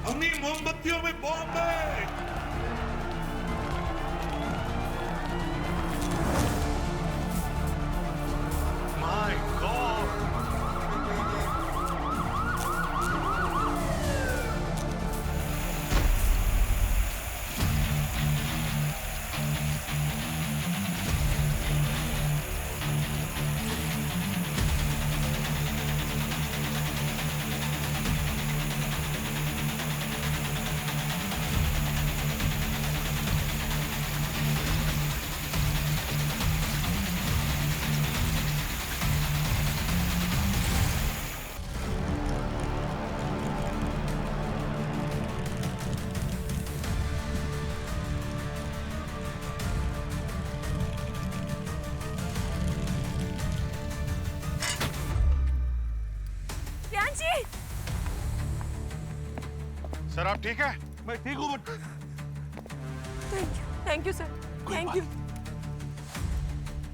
अपनी मोमबत्तियों में बॉम्ब है। My God! सर आप ठीक है? मैं ठीक हूँ but thank you sir, thank you.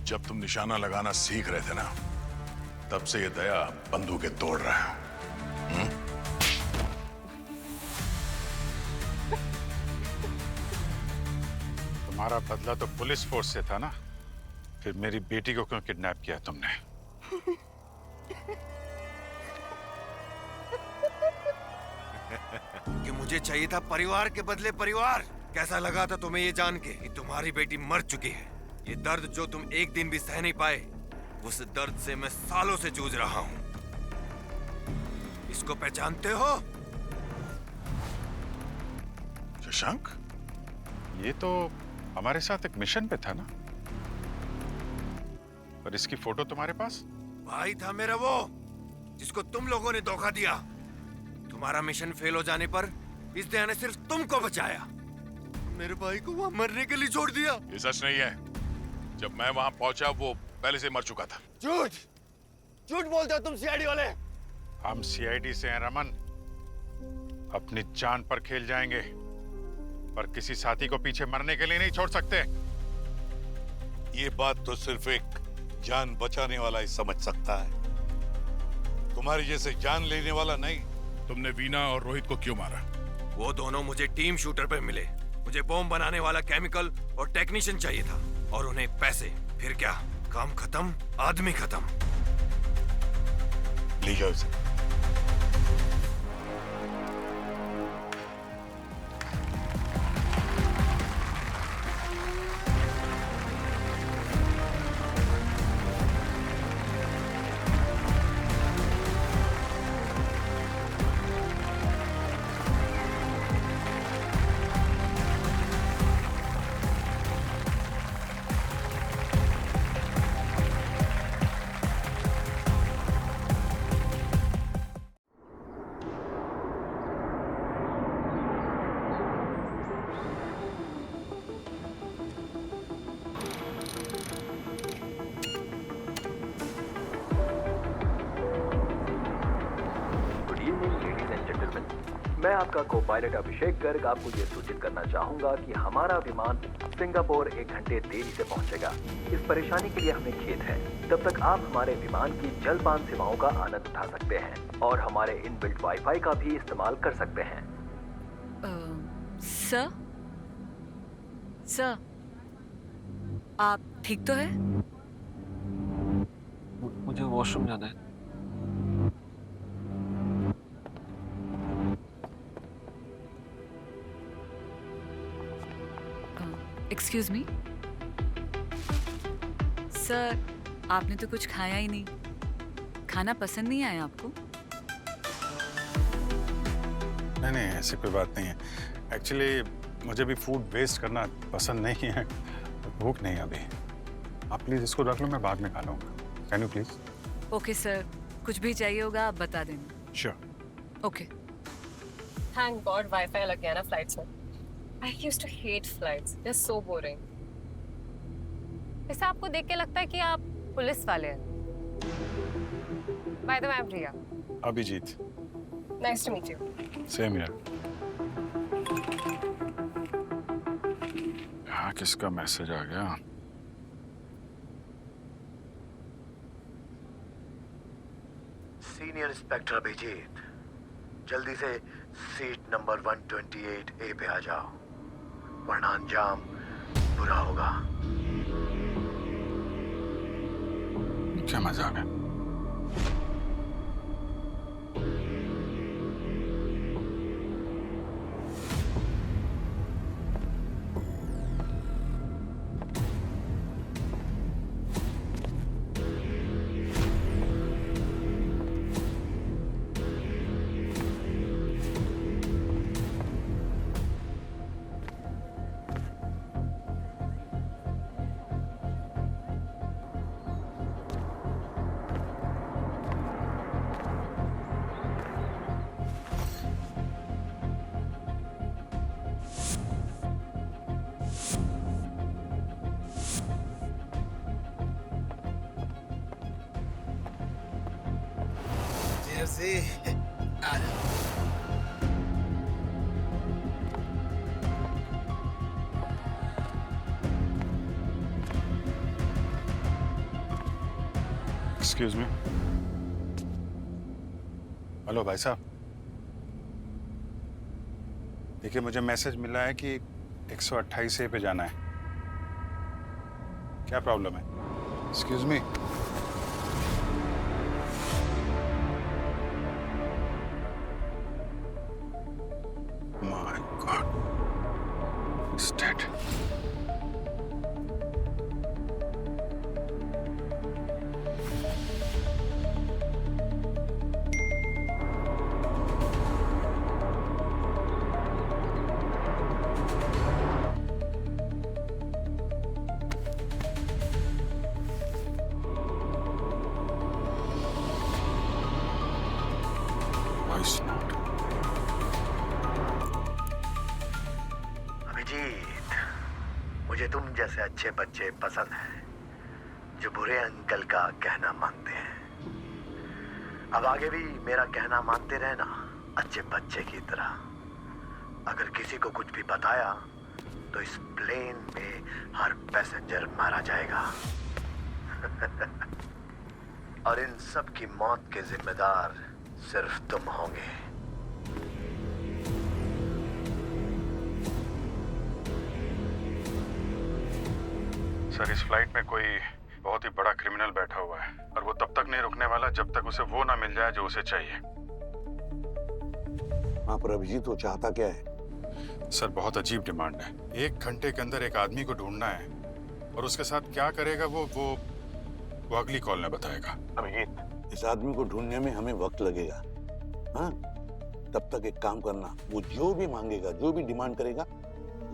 जब तुम निशाना लगाना सीख रहे थे ना, तब से ये दया बंदूकें तोड़ रहा है। तुम्हारा बदला तो पुलिस फोर्स से था ना, फिर मेरी बेटी को क्यों किडनैप किया तुमने? कि मुझे चाहिए था परिवार के बदले परिवार। कैसा लगा था तुम्हें ये जान के कि तुम्हारी बेटी मर चुकी है? ये दर्द जो तुम एक दिन भी सह नहीं पाए, उस दर्द से मैं सालों से जूझ रहा हूं। इसको पहचानते हो? शशांक, ये तो हमारे साथ एक मिशन पे था ना, पर इसकी फोटो तुम्हारे पास? भाई था मेरा वो, जिसको तुम लोगों ने धोखा दिया। तुम्हारा मिशन फेल हो जाने पर इस दया ने सिर्फ तुमको बचाया। मेरे भाई को वहां मरने के लिए छोड़ दिया। ये सच नहीं है। जब मैं वहां पहुंचा वो पहले से मर चुका था। झूठ झूठ बोलते हो तुम सीआईडी वाले। हम सीआईडी से हैं रमन, अपनी जान पर खेल जाएंगे, पर किसी साथी को पीछे मरने के लिए नहीं छोड़ सकते। ये बात तो सिर्फ एक जान बचाने वाला ही समझ सकता है, तुम्हारी जैसे जान लेने वाला नहीं। तुमने वीना और रोहित को क्यों मारा? वो दोनों मुझे टीम शूटर पे मिले। मुझे बॉम्ब बनाने वाला केमिकल और टेक्नीशियन चाहिए था, और उन्हें पैसे। फिर क्या, काम खत्म, आदमी खत्म। ले जाओ इसे। मैं आपका को पायलट अभिषेक गर्ग आपको ये सूचित करना चाहूंगा कि हमारा विमान सिंगापुर 1 घंटे देरी से पहुंचेगा। इस परेशानी के लिए हमें खेद है। तब तक आप हमारे विमान की जलपान सेवाओं का आनंद उठा सकते हैं और हमारे इनबिल्ट वाईफाई का भी इस्तेमाल कर सकते हैं। सर, आप ठीक तो है? मुझे वॉशरूम जाना है। एक्सक्यूज मी सर, आपने तो कुछ खाया ही नहीं। खाना पसंद नहीं आया आपको? नहीं नहीं, ऐसी कोई बात नहीं है। एक्चुअली मुझे भी फूड वेस्ट करना पसंद नहीं है, भूख नहीं अभी। आप प्लीज इसको रख लो, मैं बाद में खा लूँगा। Can you please? Okay sir, कुछ भी चाहिए होगा आप बता देना। Sure. Okay. Thank God wifi लग गया ना फ्लाइट्स में। I used to hate flights. They're so boring. ऐसा आपको देख के लगता है कि आप पुलिस वाले हैं। By the way, I'm Priya. Abhijit. Nice to meet you. Same here. यहाँ किसका मैसेज आ गया? सीनियर इंस्पेक्टर अभिजीत, जल्दी से सीट नंबर 128A पे आ जाओ, वरना अंजाम बुरा होगा। क्या मजाक है? एक्सक्यूज मी। हेलो भाई साहब, देखिए मुझे मैसेज मिला है कि 128 पे जाना है। क्या प्रॉब्लम है? Excuse me. My god, it's dead. Abhijeet, मुझे तुम जैसे अच्छे बच्चे पसंद हैं जो बुरे अंकल का कहना मानते हैं। अब आगे भी मेरा कहना मानते रहना अच्छे बच्चे की तरह। अगर किसी को कुछ भी बताया तो इस प्लेन में हर पैसेंजर मारा जाएगा। और इन सब की मौत के जिम्मेदार सिर्फ तुम होंगे। सर, इस फ्लाइट में कोई बहुत ही बड़ा क्रिमिनल बैठा हुआ है और वो तब तक नहीं रुकने वाला जब तक उसे वो ना मिल जाए जो उसे चाहिए। हाँ, पर अभिजीत वो चाहता क्या है? सर, बहुत अजीब डिमांड है। 1 घंटे के अंदर एक आदमी को ढूंढना है और उसके साथ क्या करेगा वो अगली कॉल में बताएगा। अभिजीत, इस आदमी को ढूंढने में हमें वक्त लगेगा। हाँ, तब तक एक काम करना, वो जो भी मांगेगा, जो भी डिमांड करेगा,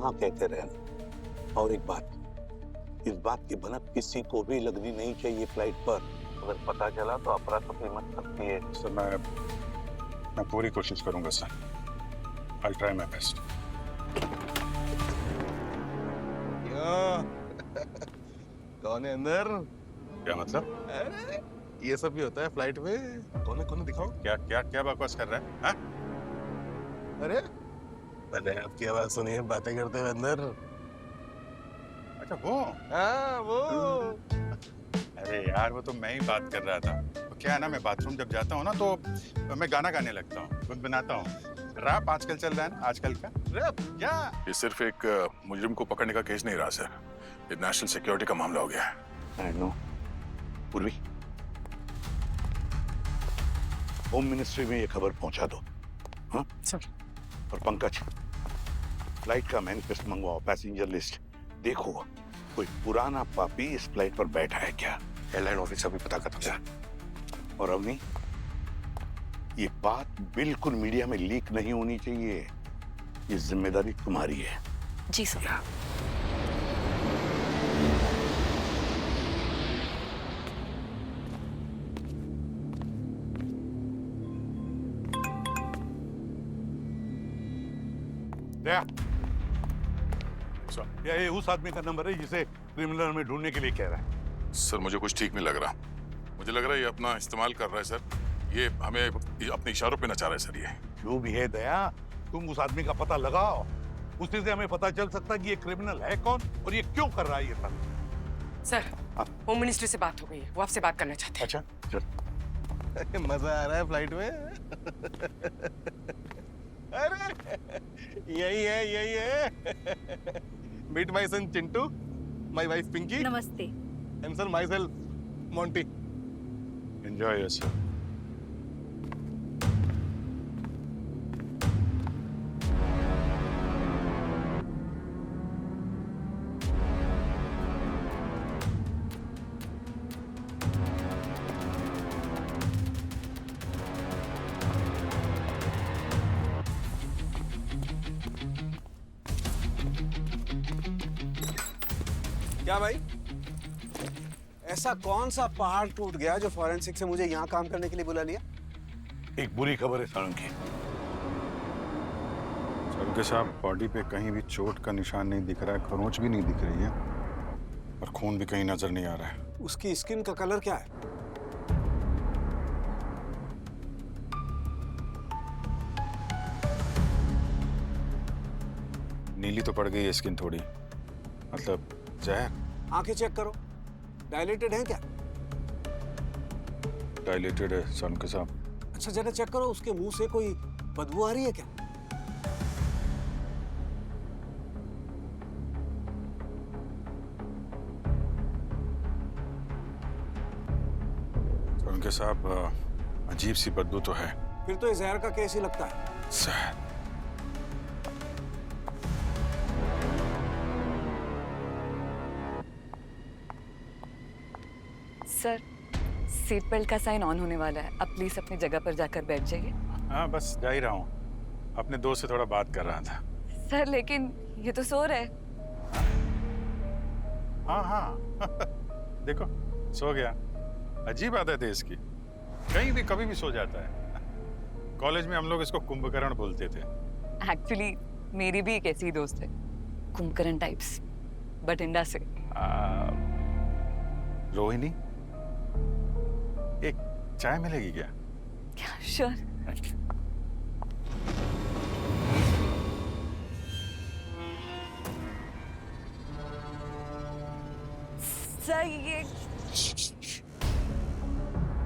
हाँ कहते रहना। और एक बात, इस बात की भनक किसी को भी लगनी नहीं चाहिए फ्लाइट पर। अगर पता चला तो अफरा तफरी मच सकती है। सर, मैं पूरी कोशिश करूंगा sir. I try my best. कौन है अंदर? क्या मतलब? अरे ये सब भी होता है फ्लाइट में। कौन है दिखाओ। क्या बकवास कर रहा है? हाँ? अरे मैंने आपकी आवाज सुनी है बातें करते हुए अंदर। अच्छा वो? हाँ वो। अरे यार, वो तो मैं ही बात कर रहा था। तो क्या है ना, मैं बाथरूम जब जाता हूँ ना तो मैं गाना गाने लगता हूँ, गुनगुनाता हूँ। रैप आजकल चल रहा है ना, आजकल का रैप। क्या ये सिर्फ एक मुजरिम को पकड़ने का केस नहीं रहा सर, ये नेशनल सिक्योरिटी का मामला हो गया है। I know। पूर्वी, होम मिनिस्ट्री में ये खबर पहुंचा दो। हाँ सर। और पंकज, फ्लाइट का मैनिफेस्ट मंगवाओ, पैसेंजर लिस्ट देखो, कोई पुराना पापी इस फ्लाइट पर बैठा है क्या। एयरलाइन ऑफिसर भी पता करता है। और अवनी, ये बात बिल्कुल मीडिया में लीक नहीं होनी चाहिए। ये जिम्मेदारी तुम्हारी है। जी सर। ये उस आदमी का नंबर है जिसे क्रिमिनल में ढूंढने के लिए कह रहा है। सर, मुझे कुछ ठीक नहीं लग रहा। मुझे लग रहा है ये अपना इस्तेमाल कर रहा है सर। ये हमें अपने इशारों पे नचा रहा है सर। ये जो भी है दया, तुम उस आदमी का पता लगाओ। उसी से हमें पता चल सकता है कि ये क्रिमिनल है कौन और ये क्यों कर रहा है ये सब। सर, होम मिनिस्ट्री से बात हो गई है, वो आपसे बात करना चाहते हैं। अच्छा चल। मजा आ रहा है फ्लाइट में। अरे यही है। Meet my son Chintu, my wife Pinky. नमस्ते। And sir myself Monty. Enjoy yourself. क्या भाई, ऐसा कौन सा पहाड़ टूट गया जो फॉरेंसिक से मुझे यहाँ काम करने के लिए बुला लिया? एक बुरी खबर है साळुंखे। साळुंखे साहब, बॉडी पे कहीं भी चोट का निशान नहीं दिख रहा है, खरोंच भी नहीं दिख रही है और खून भी कहीं नजर नहीं आ रहा है। उसकी स्किन का कलर क्या है? नीली तो पड़ गई है स्किन थोड़ी, मतलब जहर। आंखें चेक करो, डायलेटेड हैं क्या? डायलेटेड है सालुंके के साथ। अच्छा जरा चेक करो, उसके मुंह से कोई बदबू आ रही है क्या? सालुंके साहब, अजीब सी बदबू तो है। फिर तो ये जहर का केस ही लगता है। जहर? सर, सीट बेल्ट का साइन ऑन होने वाला है, अब प्लीज अपनी जगह पर जाकर बैठ जाइए। हाँ बस जा ही रहा हूँ, अपने दोस्त से थोड़ा बात कर रहा था। सर लेकिन ये तो सो रहा है। हाँ हाँ देखो सो गया। अजीब आदत है इसकी, कहीं भी कभी भी सो जाता है। कॉलेज में हम लोग इसको कुंभकर्ण बोलते थे। एक्चुअली मेरी भी एक ऐसी दोस्त है, कुंभकर्ण टाइप्स, बठिंडा से। रोहिणी, एक चाय मिलेगी क्या? श्योर। सर ये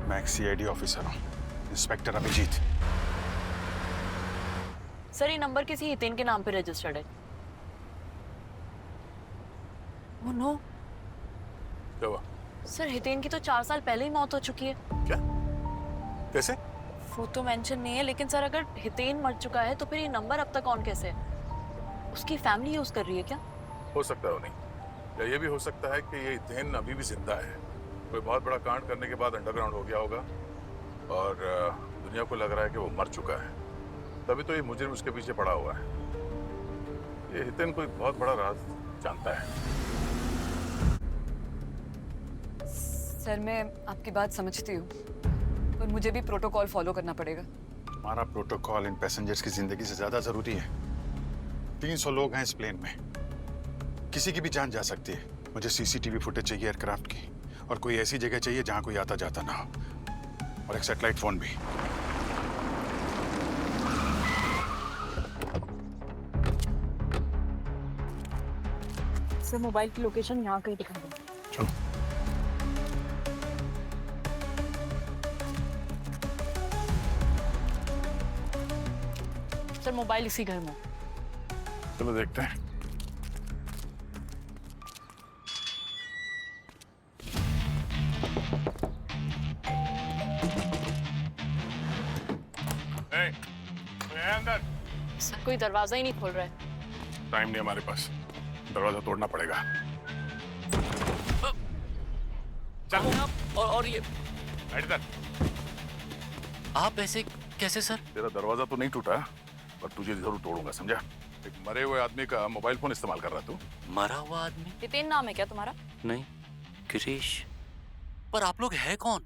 मैं एक सीआईडी ऑफिसर हूँ, इंस्पेक्टर अभिजीत। सर ये नंबर किसी हितेन के नाम पे रजिस्टर्ड है। Oh no. क्या हुआ? सर हितेन की तो 4 साल पहले ही मौत हो चुकी है। क्या? कैसे? वो तो मेंशन नहीं है, लेकिन सर अगर हितेन मर चुका है तो फिर ये नंबर अब तक ऑन कैसे है? उसकी फैमिली यूज कर रही है क्या? हो सकता है नहीं, या ये भी हो सकता है कि ये हितेन अभी भी जिंदा है। कोई बहुत बड़ा कांड करने के बाद अंडरग्राउंड हो गया होगा और दुनिया को लग रहा है कि वो मर चुका है, तभी तो ये मुजरिम उसके पीछे पड़ा हुआ है। ये हितेन कोई बहुत बड़ा राज जानता है। सर मैं आपकी बात समझती हूँ, पर मुझे भी प्रोटोकॉल फॉलो करना पड़ेगा। तुम्हारा प्रोटोकॉल इन पैसेंजर्स की जिंदगी से ज्यादा जरूरी है। 300 लोग हैं इस प्लेन में, किसी की भी जान जा सकती है। मुझे सीसीटीवी फुटेज चाहिए एयरक्राफ्ट की, और कोई ऐसी जगह चाहिए जहां कोई आता जाता ना हो, और एक सैटेलाइट फोन भी। सर मोबाइल की लोकेशन यहाँ कहीं दिखा दो। चलो। सर मोबाइल इसी घर में। चलो देखते हैं। अंदर। सर कोई दरवाजा ही नहीं खोल रहा है। टाइम नहीं हमारे पास, दरवाजा तोड़ना पड़ेगा। चल। और ये इधर। आप ऐसे कैसे सर? तेरा दरवाजा तो नहीं टूटा, पर तुझे जरूर तोड़ूंगा, समझा? एक मरे हुए आदमी का मोबाइल फोन इस्तेमाल कर रहा तू। मरा हुआ आदमी? हितेन नाम है क्या तुम्हारा? नहीं, गिरीश। पर आप लोग है कौन?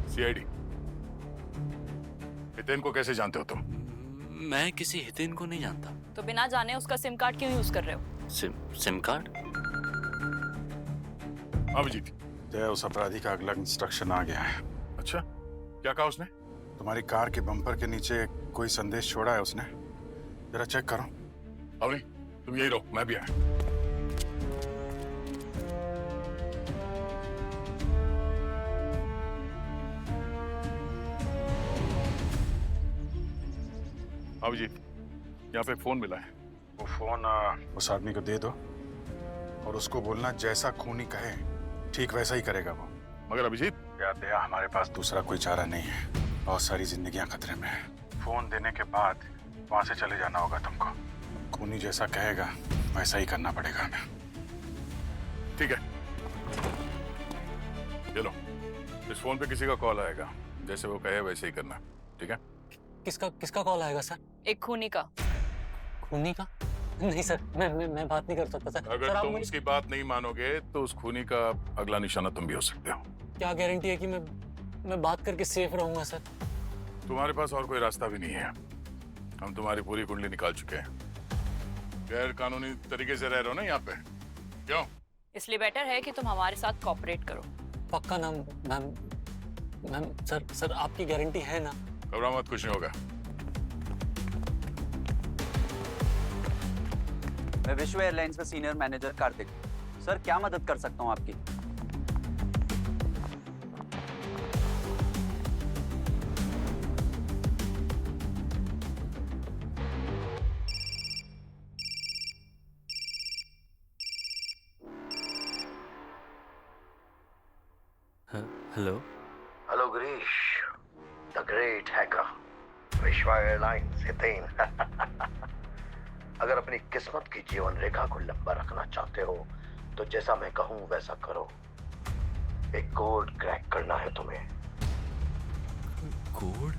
सीआईडी। हितेन को कैसे जानते हो तुम? मैं किसी हितेन को नहीं जानता। तो बिना जाने उसका सिम कार्ड क्यों यूज कर रहे हो? SIM card? अभिजीत, उस अपराधी का अगला इंस्ट्रक्शन आ गया है। अच्छा, क्या कहा उसने? तुम्हारी कार के बम्पर के नीचे कोई संदेश छोड़ा है उसने, जरा चेक करो। अवनी, तुम यही रहो, मैं भी आया। अभिजीत, यहाँ पे फोन मिला है। वो फोन उस आदमी को दे दो, और उसको बोलना जैसा खूनी कहे ठीक वैसा ही करेगा वो। मगर अभिजीत, याद दया, हमारे पास दूसरा कोई चारा नहीं है। बहुत सारी जिंदगियां खतरे में है। फोन देने के बाद वहां से चले जाना होगा तुमको। खूनी जैसा कहेगा वैसा ही करना पड़ेगा हमें। ठीक है, ये लो, इस फोन पे किसी का कॉल आएगा, जैसे वो कहे वैसे ही करना, ठीक है? किसका कॉल आएगा सर? एक खूनी का। खूनी का? नहीं सर, मैं बात नहीं कर सकता सर। अगर तुम उसकी बात नहीं मानोगे तो उस खूनी का अगला निशाना तुम भी हो सकते हो। क्या गारंटी है कि मैं बात करके सेफ रहूंगा सर? तुम्हारे पास और कोई रास्ता भी नहीं है। हम तुम्हारी पूरी कुंडली निकाल चुके हैं। गैर कानूनी तरीके से रह रहे हो ना यहाँ पे, क्यों? इसलिए बेटर है कि तुम हमारे साथ कोऑपरेट करो। पक्का ना मैम? सर आपकी गारंटी है ना? घबरा मत, कुछ नहीं होगा। मैं विश्व एयरलाइंस का सीनियर मैनेजर कार्तिक। सर क्या मदद कर सकता हूँ आपकी? Hello hello Girish, the great hacker विश्वा एयरलाइंस हितेन। अगर अपनी किस्मत की जीवन रेखा को लंबा रखना चाहते हो तो जैसा मैं कहूं वैसा करो। एक कोड क्रैक करना है तुम्हें। कोड?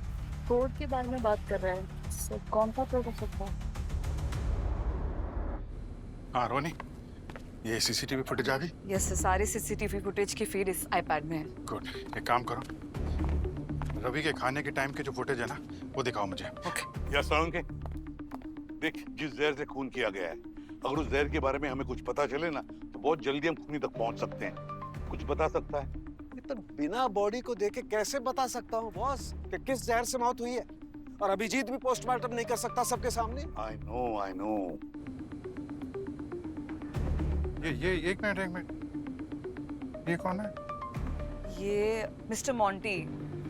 कोड के बारे में बात कर रहे हैं, सो कौन सा कोड हो सकता है? हाँ रोनी, ये सीसीटीवी फुटेज आ गई? यस सर, सारी सीसीटीवी फुटेज की फीड इस आईपैड में है। गुड, एक काम करो, रवि के खाने के टाइम के जो फुटेज है ना वो दिखाओ मुझे। या साउंड के देख, जिस जहर से खून किया गया है, अगर उस जहर के बारे में हमें कुछ पता चले ना तो बहुत जल्दी हम खूनी तक पहुंच सकते हैं। कुछ बता सकता है? तो बिना बॉडी को देखे कैसे बता सकता हूँ बॉस कि किस जहर से मौत हुई है? और अभिजीत भी पोस्टमार्टम नहीं कर सकता सबके सामने। I know. ये एक मिनट, ये कौन है? ये मिस्टर मॉन्टी।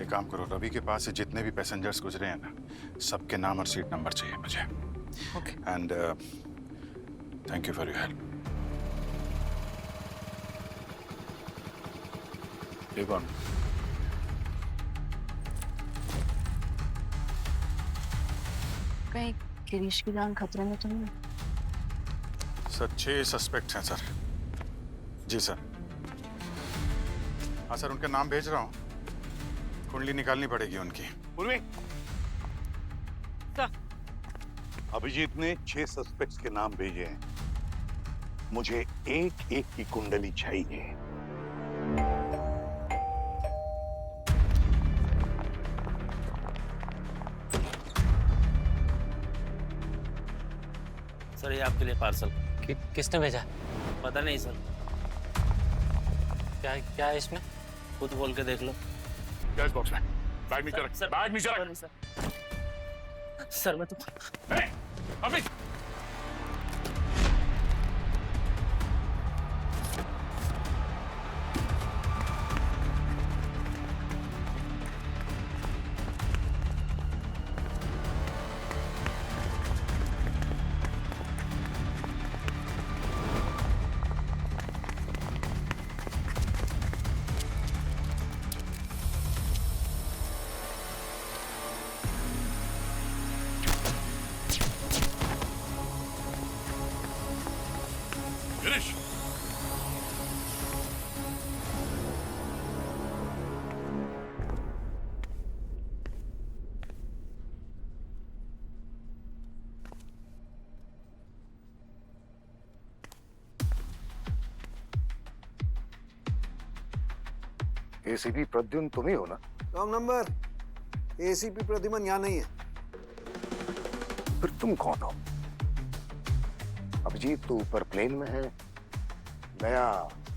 एक काम करो, रवि के पास से जितने भी पैसेंजर्स गुजरे हैं ना, सबके नाम और सीट नंबर चाहिए मुझे। Okay. And thank you for your help. ये कौन? कहीं गिरीश की जान खतरे में तो नहीं? सर 6 सस्पेक्ट हैं सर। जी सर। हाँ सर, उनके नाम भेज रहा हूँ, कुंडली निकालनी पड़ेगी उनकी। पूर्वी, अभिजीत ने 6 सस्पेक्ट्स के नाम भेजे हैं। मुझे एक एक की कुंडली चाहिए। सर ये आपके लिए पार्सल। किसने भेजा? पता नहीं सर। क्या है इसमें? खुद बोल के देख लो। क्या इस बॉक्स में? बैग नीचे रख। सर बैग नीचे रख। सर मैं तो अभी गिरीश, एसीपी प्रद्युम्न तुम ही हो ना? Wrong number. एसीपी प्रद्युम्न यहाँ नहीं है। फिर तुम कौन हो? अभिजीत तो ऊपर प्लेन में है, दया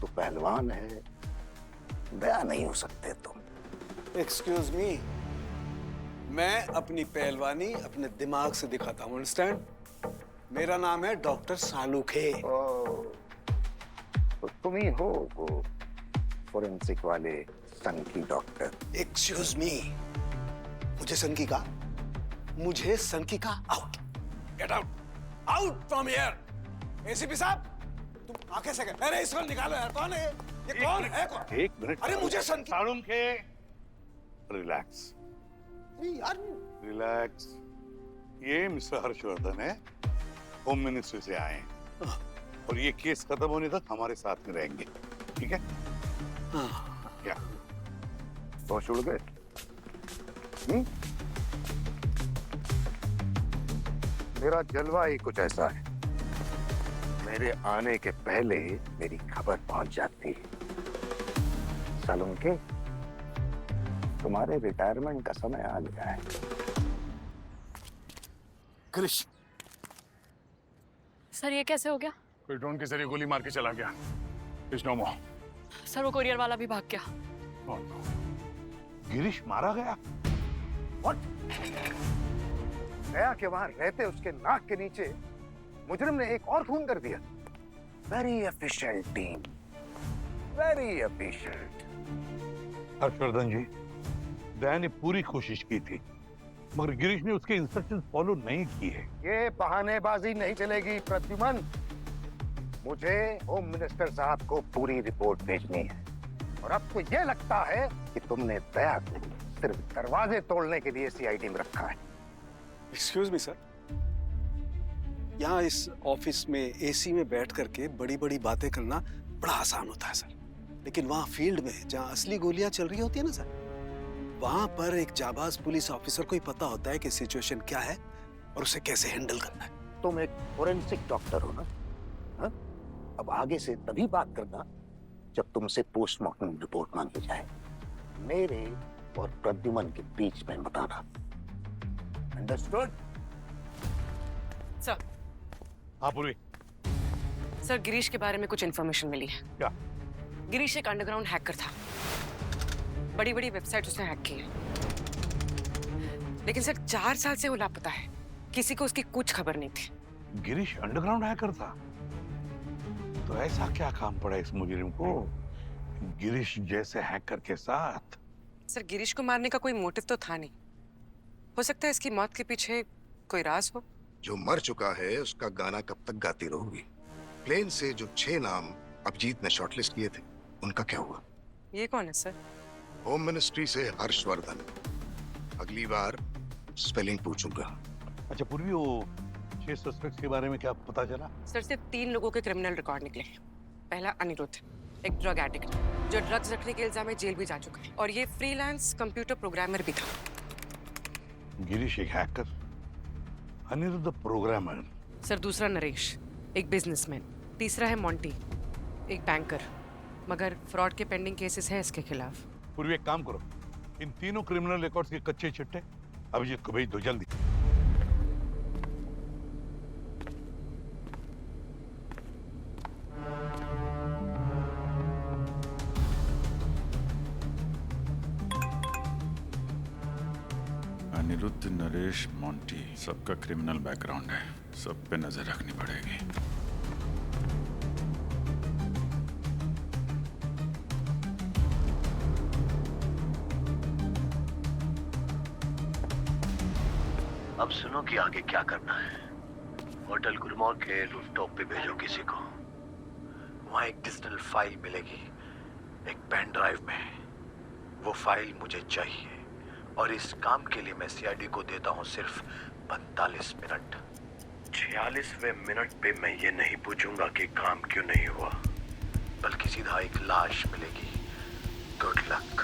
तो पहलवान है, दया नहीं हो सकते तुम। एक्सक्यूज मी, मैं अपनी पहलवानी अपने दिमाग से दिखाता हूँ, अंडरस्टैंड? मेरा नाम है डॉक्टर सालुखे। तो तुम ही हो वो फोरेंसिक वाले सनकी डॉक्टर। एक्सक्यूज मी, मुझे सनकी का, मुझे सनकी का out. Get out, out from here. ACP साहब, तुम आंखें से गए। अरे इसको निकालो यार, कौन है ये? कौन है? कौन? एक मिनट। अरे मुझे सनकी। सालुम के रिलैक्स, यार रिलैक्स। ये मिस्टर हर्षवर्धन है, होम मिनिस्ट्री से आए हैं और ये केस खत्म होने तक हमारे साथ में रहेंगे, ठीक है? क्या तो छुड़ गए? मेरा जलवा ही कुछ ऐसा है, मेरे आने के पहले मेरी खबर पहुंच जाती है। सालुम के, तुम्हारे रिटायरमेंट का समय आ गया है। गिरीश, सर ये कैसे हो गया? कोई ड्रोन के जरिए गोली मार के चला गया। It's no more. सर वो कोरियर वाला भी भाग गया। Oh, no. गिरीश मारा गया? What? दया के वहां रहते उसके नाक के नीचे मुजरिम ने एक और खून कर दिया। Very efficient team, very efficient. Harshvardhan ji, Daya ने पूरी कोशिश की थी मगर गिरीश ने उसके इंस्ट्रक्शंस फॉलो नहीं किए। ये बहानेबाजी नहीं चलेगी प्रद्युम्न। मुझे होम मिनिस्टर साहब को पूरी रिपोर्ट भेजनी है। और अब तो ये लगता है कि तुमने दया को सिर्फ दरवाजे तोड़ने के लिए सीआईडी में रखा है। एक्सक्यूज मी सर, यहाँ इस ऑफिस में एसी में बैठ करके बड़ी बड़ी बातें करना बड़ा आसान होता है सर, लेकिन वहाँ फील्ड में जहाँ असली गोलियां चल रही होती है ना सर, वहाँ पर एक जाबाज पुलिस ऑफिसर को ही पता होता है कि सिचुएशन क्या है और उसे कैसे हैंडल करना है। तुम एक फोरेंसिक डॉक्टर हो ना? हा? अब आगे से तभी बात करना जब तुमसे पोस्टमार्टम रिपोर्ट मांगी जाए। मेरे और प्रद्युमन के बीच में मत आना। अंडरस्टूड? सर। हाँ पूर्वी। सर, गिरीश के बारे में कुछ इन्फॉर्मेशन मिली है। क्या? गिरीश एक अंडरग्राउंड हैकर था। बड़ी बड़ी वेबसाइट उसने हैक की है, लेकिन सर 4 साल से वो लापता है। किसी को उसकी कुछ खबर नहीं थी। गिरीश अंडरग्राउंड हैकर था? तो ऐसा क्या काम पड़ा इस मुजरिम को गिरीश जैसे हैकर के साथ? सर, गिरीश को मारने का कोई मोटिव तो था नहीं। हो सकता है इसकी मौत के पीछे कोई राज हो। जो मर चुका है उसका गाना कब तक गाती रहोगी? प्लेन से जो 6 नाम अभिजीत ने शॉर्टलिस्ट किए थे, उनका क्या हुआ? ये कौन है सर? होम मिनिस्ट्री से हर्षवर्धन। अगली बार स्पेलिंग पूछूंगा। अच्छा पूर्वी, वो 6 सस्पेक्ट्स के बारे में क्या पता चला? सर, सिर्फ 3 लोगों के क्रिमिनल रिकॉर्ड निकले। पहला अनिरुद्ध, एक ड्रग एडिक्ट जो ड्रग्स रखने के इल्जाम में जेल भी जा चुका है, और ये फ्रीलांस कंप्यूटर प्रोग्रामर भी था। गिरीश एक हैकर, अनिरुद्ध प्रोग्रामर। सर, दूसरा नरेश, एक बिजनेसमैन। तीसरा है मोंटी, एक बैंकर, मगर फ्रॉड के पेंडिंग केसेस हैं इसके खिलाफ। पूर्वी एक काम करो, इन तीनों क्रिमिनल रिकॉर्ड्स के कच्चे चिट्टे अभिजीत को भेज दो जल्दी। अनिरुद्ध, नरेश, मोंटी, सबका क्रिमिनल बैकग्राउंड है, सब पे नजर रखनी पड़ेगी। अब सुनो कि आगे क्या करना है। होटल गुलमोहर के रूफटॉप पे भेजो किसी को। वहां एक डिजिटल फाइल मिलेगी, एक पेन ड्राइव में। वो फाइल मुझे चाहिए, और इस काम के लिए मैं सीआईडी को देता हूं सिर्फ 45 मिनट। 46वें मिनट पे मैं ये नहीं पूछूंगा कि काम क्यों नहीं हुआ, बल्कि सीधा एक लाश मिलेगी। Good luck.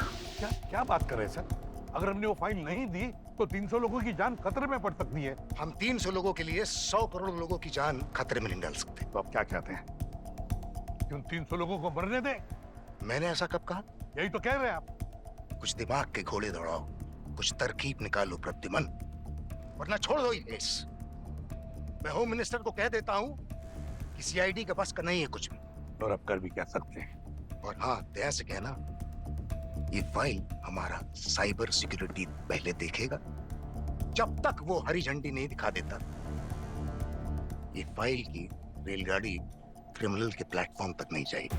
क्या बात कर रहे हैं सर? अगर हमने वो फाइल नहीं दी तो 300 लोगों की जान खतरे में पड़ सकती है। हम 300 लोगों के लिए 100 करोड़ लोगों की जान खतरे में नहीं डाल सकते। तो आप क्या चाहते हैं कि उन 300 लोगों को मरने दें? मैंने ऐसा कब कहा? यही तो कह रहे हैं आप। कुछ दिमाग के घोड़े दौड़ाओ, कुछ तरकीब निकालो प्रद्युमन, वरना छोड़ दो ये केस। मैं होम मिनिस्टर को कह देता हूँ कि सीआईडी के पास का नहीं है कुछ भी। और अब कर भी क्या सकते हैं। और हाँ, दया से कहना ये फाइल हमारा साइबर सिक्योरिटी पहले देखेगा। जब तक वो हरी झंडी नहीं दिखा देता, ये फाइल की रेलगाड़ी क्रिमिनल के प्लेटफॉर्म तक नहीं जाएगी।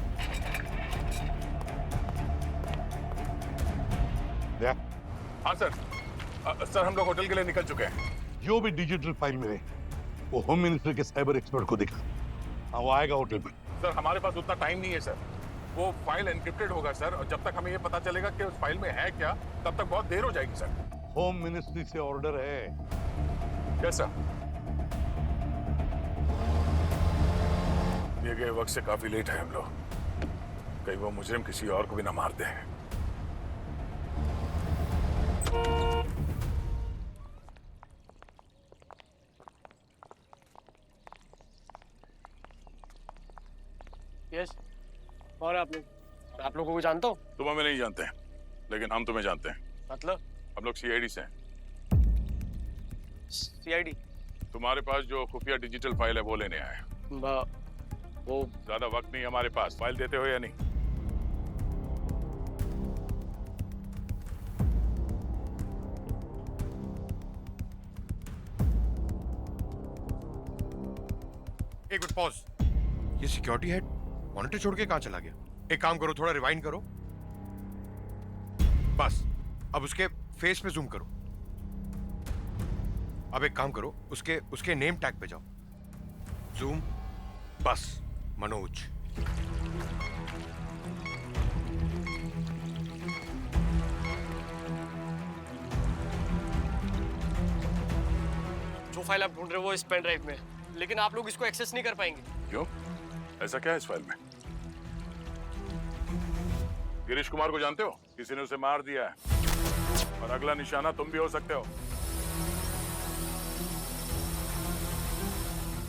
हाँ सर। सर, हम लोग होटल के लिए निकल चुके हैं। जो भी डिजिटल फाइल मिले वो होम मिनिस्टर के साइबर एक्सपर्ट को दिखा। हाँ, वो आएगा होटल पर। सर, हमारे पास उतना टाइम नहीं है सर। वो फाइल एनक्रिप्टेड होगा सर, और जब तक हमें ये पता चलेगा कि उस फाइल में है क्या, तब तक बहुत देर हो जाएगी सर। होम मिनिस्ट्री से ऑर्डर है। कैसा? दिए गए वक्त से काफी लेट है हम लोग। कहीं वो मुजरिम किसी और को भी ना मार दे। यस। और आप लोगों को जानता हो? तुम हमें नहीं जानते हैं, लेकिन हम तुम्हें जानते हैं। मतलब? हम लोग सीआईडी से हैं। सीआईडी? तुम्हारे पास जो खुफिया डिजिटल फाइल है वो लेने आए। वो ज्यादा वक्त नहीं हमारे पास। फाइल देते हो या नहीं? एक मिनट पॉज। ये सिक्योरिटी हेड मॉनिटर छोड़ के कहां चला गया? एक काम करो, थोड़ा रिवाइंड करो। बस अब उसके फेस पे जूम करो। अब एक काम करो, उसके नेम टैग पे जाओ। जूम। बस मनोज। फाइल आप ढूंढ रहे हो वो इस पेन ड्राइव में, लेकिन आप लोग इसको एक्सेस नहीं कर पाएंगे। क्यों? ऐसा क्या है इस फाइल में? गिरीश कुमार को जानते हो? किसी ने उसे मार दिया है और अगला निशाना तुम भी हो सकते हो।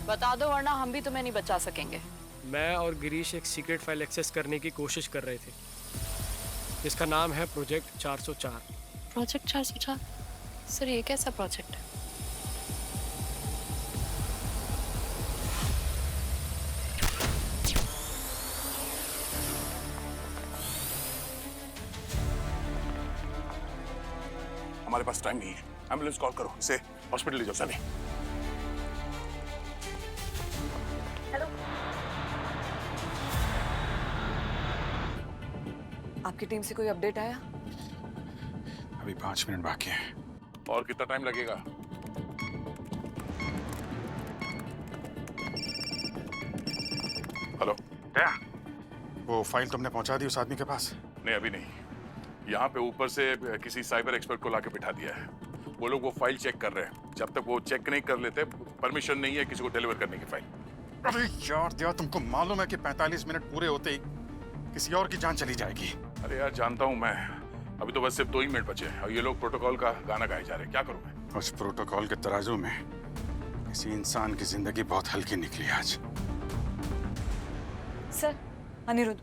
बता दो वरना हम भी तुम्हें नहीं बचा सकेंगे। मैं और गिरीश एक सीक्रेट फाइल एक्सेस करने की कोशिश कर रहे थे। इसका नाम है प्रोजेक्ट 404। प्रोजेक्ट 404? सर ये कैसा प्रोजेक्ट है? हमारे पास टाइम नहीं है, एम्बुलेंस कॉल करो, इसे हॉस्पिटल ले जाओ। सनी आपकी टीम से कोई अपडेट आया? अभी 5 मिनट बाकी है। और कितना टाइम लगेगा? हेलो दया, वो फाइल तुमने पहुंचा दी उस आदमी के पास? नहीं, अभी नहीं। यहाँ पे ऊपर से किसी साइबर एक्सपर्ट को लाके बिठा दिया है। वो लोग वो फाइल चेक कर रहे हैं। जब तक वो चेक नहीं कर लेते, परमिशन नहीं है किसी को डिलीवर करने की फाइल। अरे यार दया, तुमको मालूम है कि 45 मिनट पूरे होते ही किसी और की जान चली जाएगी। अरे यार जानता हूँ मैं, अभी तो बस सिर्फ 2 ही मिनट बचे और ये लोग प्रोटोकॉल का गाना गाए जा रहे हैं। क्या करूँ मैं? उस प्रोटोकॉल के तराजू में किसी इंसान की जिंदगी बहुत हल्की निकली आज। सर, अनिरुद्ध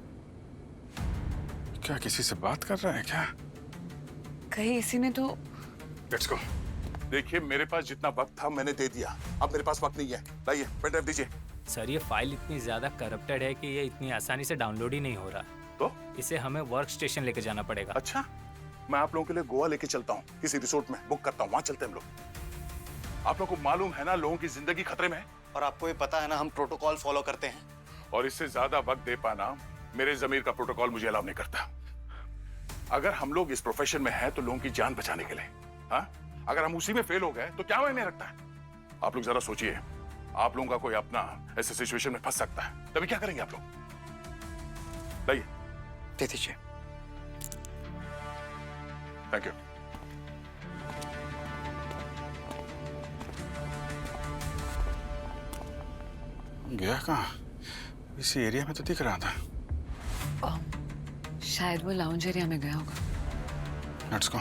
क्या किसी से बात कर रहा है क्या? कहीं इसी ने तो। Let's go. देखिए मेरे पास जितना वक्त था मैंने दे दिया, अब मेरे पास वक्त नहीं है। लाइए पेन ड्राइव दीजिए। सर ये फाइल इतनी ज्यादा करप्टेड है कि ये इतनी आसानी से डाउनलोड ही नहीं हो रहा। तो इसे हमें वर्क स्टेशन लेके जाना पड़ेगा। अच्छा, मैं आप लोगों के लिए गोवा लेके चलता हूँ, किसी रिसोर्ट में बुक करता हूँ, वहां चलते हैं हम लोग। आप लोगों को मालूम है ना लोगों की जिंदगी खतरे में है। और आपको ये पता है ना हम प्रोटोकॉल फॉलो करते हैं। और इससे ज्यादा वक्त दे पाना मेरे जमीर का प्रोटोकॉल मुझे अलाउ नहीं करता। अगर हम लोग इस प्रोफेशन में हैं तो लोगों की जान बचाने के लिए, हाँ? अगर हम उसी में फेल हो गए तो क्या मायने रखता है? आप लोग जरा सोचिए, आप लोगों का कोई अपना ऐसे सिचुएशन में फंस सकता है, तभी क्या करेंगे आप लोग? लाइए दे दीजिए। Thank you. गया कहाँ? इसी एरिया में तो दिख रहा था। शायद वो लाउंज एरिया में गया होगा। Let's go.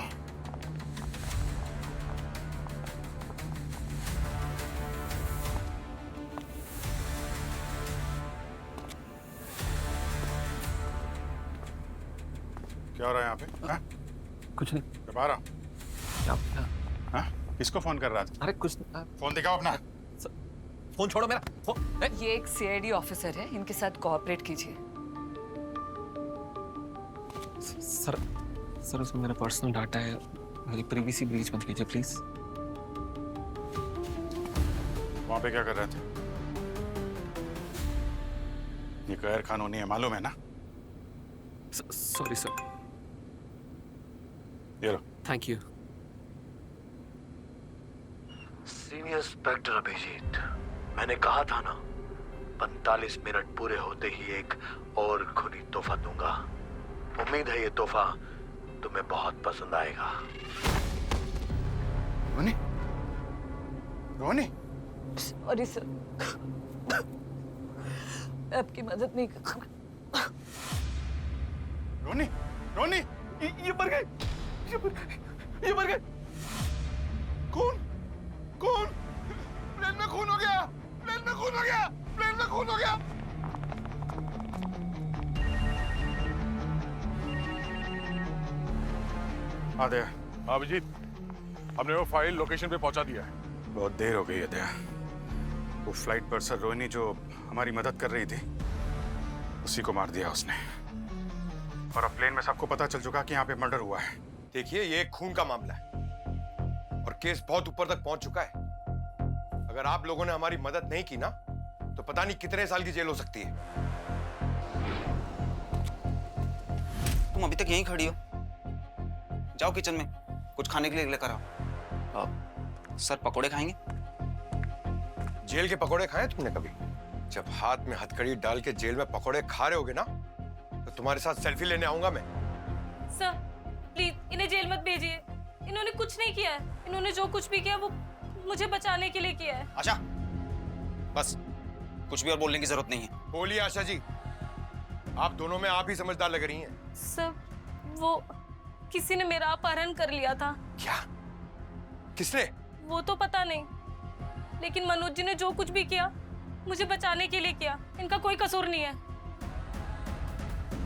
क्या हो रहा है यहाँ पे? हाँ? कुछ नहीं। कब आ रहा? हाँ? किसको फोन कर रहा था? अरे कुछ फोन दिखाओ अपना। फोन छोड़ो मेरा। ये एक सीआईडी ऑफिसर है, इनके साथ कोऑपरेट कीजिए। सर उसमें मेरा पर्सनल डाटा है, मेरी प्राइवेसी ब्रीच मत कीजिए प्लीज। वहां पे क्या कर रहे थे? ये गैर कानूनी है, मालूम है ना? Sorry sir. ये लो। Thank you. Senior inspector Abhijeet, मैंने कहा था ना 45 मिनट पूरे होते ही एक और खूनी तोहफा दूंगा। उम्मीद है ये तोहफा तुम्हें बहुत पसंद आएगा। रोनी, रोनी, सॉरी सर, मैं आपकी मदद नहीं कर। रोनी, रोनी, ये मर गए, ये मर गए। कौन? कौन? प्लेन में खून हो गया, प्लेन में खून हो गया, प्लेन में खून हो गया। दया। अभिजीत, हमने वो फाइल लोकेशन पे पहुंचा दिया है। बहुत देर हो गई है दया। वो फ्लाइट पर सर रोहिणी जो हमारी मदद कर रही थी, उसी को मार दिया उसने। और अब प्लेन में सबको पता चल चुका कि यहाँ पे मर्डर हुआ है। देखिए ये एक खून का मामला है और केस बहुत ऊपर तक पहुंच चुका है। अगर आप लोगों ने हमारी मदद नहीं की ना तो पता नहीं कितने साल की जेल हो सकती है। तुम अभी तक यहीं खड़ी हो, जाओ किचन में कुछ खाने के लिए लेकर आओ। सर पकोड़े खाएंगे? जेल के पकोड़े खाए तुमने कभी? जब हाथ में हथकड़ी डाल के जेल में पकोड़े खा रहे होगे ना तो तुम्हारे साथ सेल्फी लेने आऊंगा मैं। सर प्लीज इन्हें जेल मत भेजिए, इन्होंने कुछ नहीं किया है। इन्होंने जो कुछ भी किया वो मुझे बचाने के लिए किया है। आशा, बस कुछ भी और बोलने की जरूरत नहीं है। बोलिए आशा जी, आप दोनों में आप ही समझदार लग रही हैं। सर, वो किसी ने मेरा अपहरण कर लिया था। क्या? किसने? वो तो पता नहीं, लेकिन मनोज जी ने जो कुछ भी किया मुझे बचाने के लिए किया। इनका कोई कसूर नहीं है।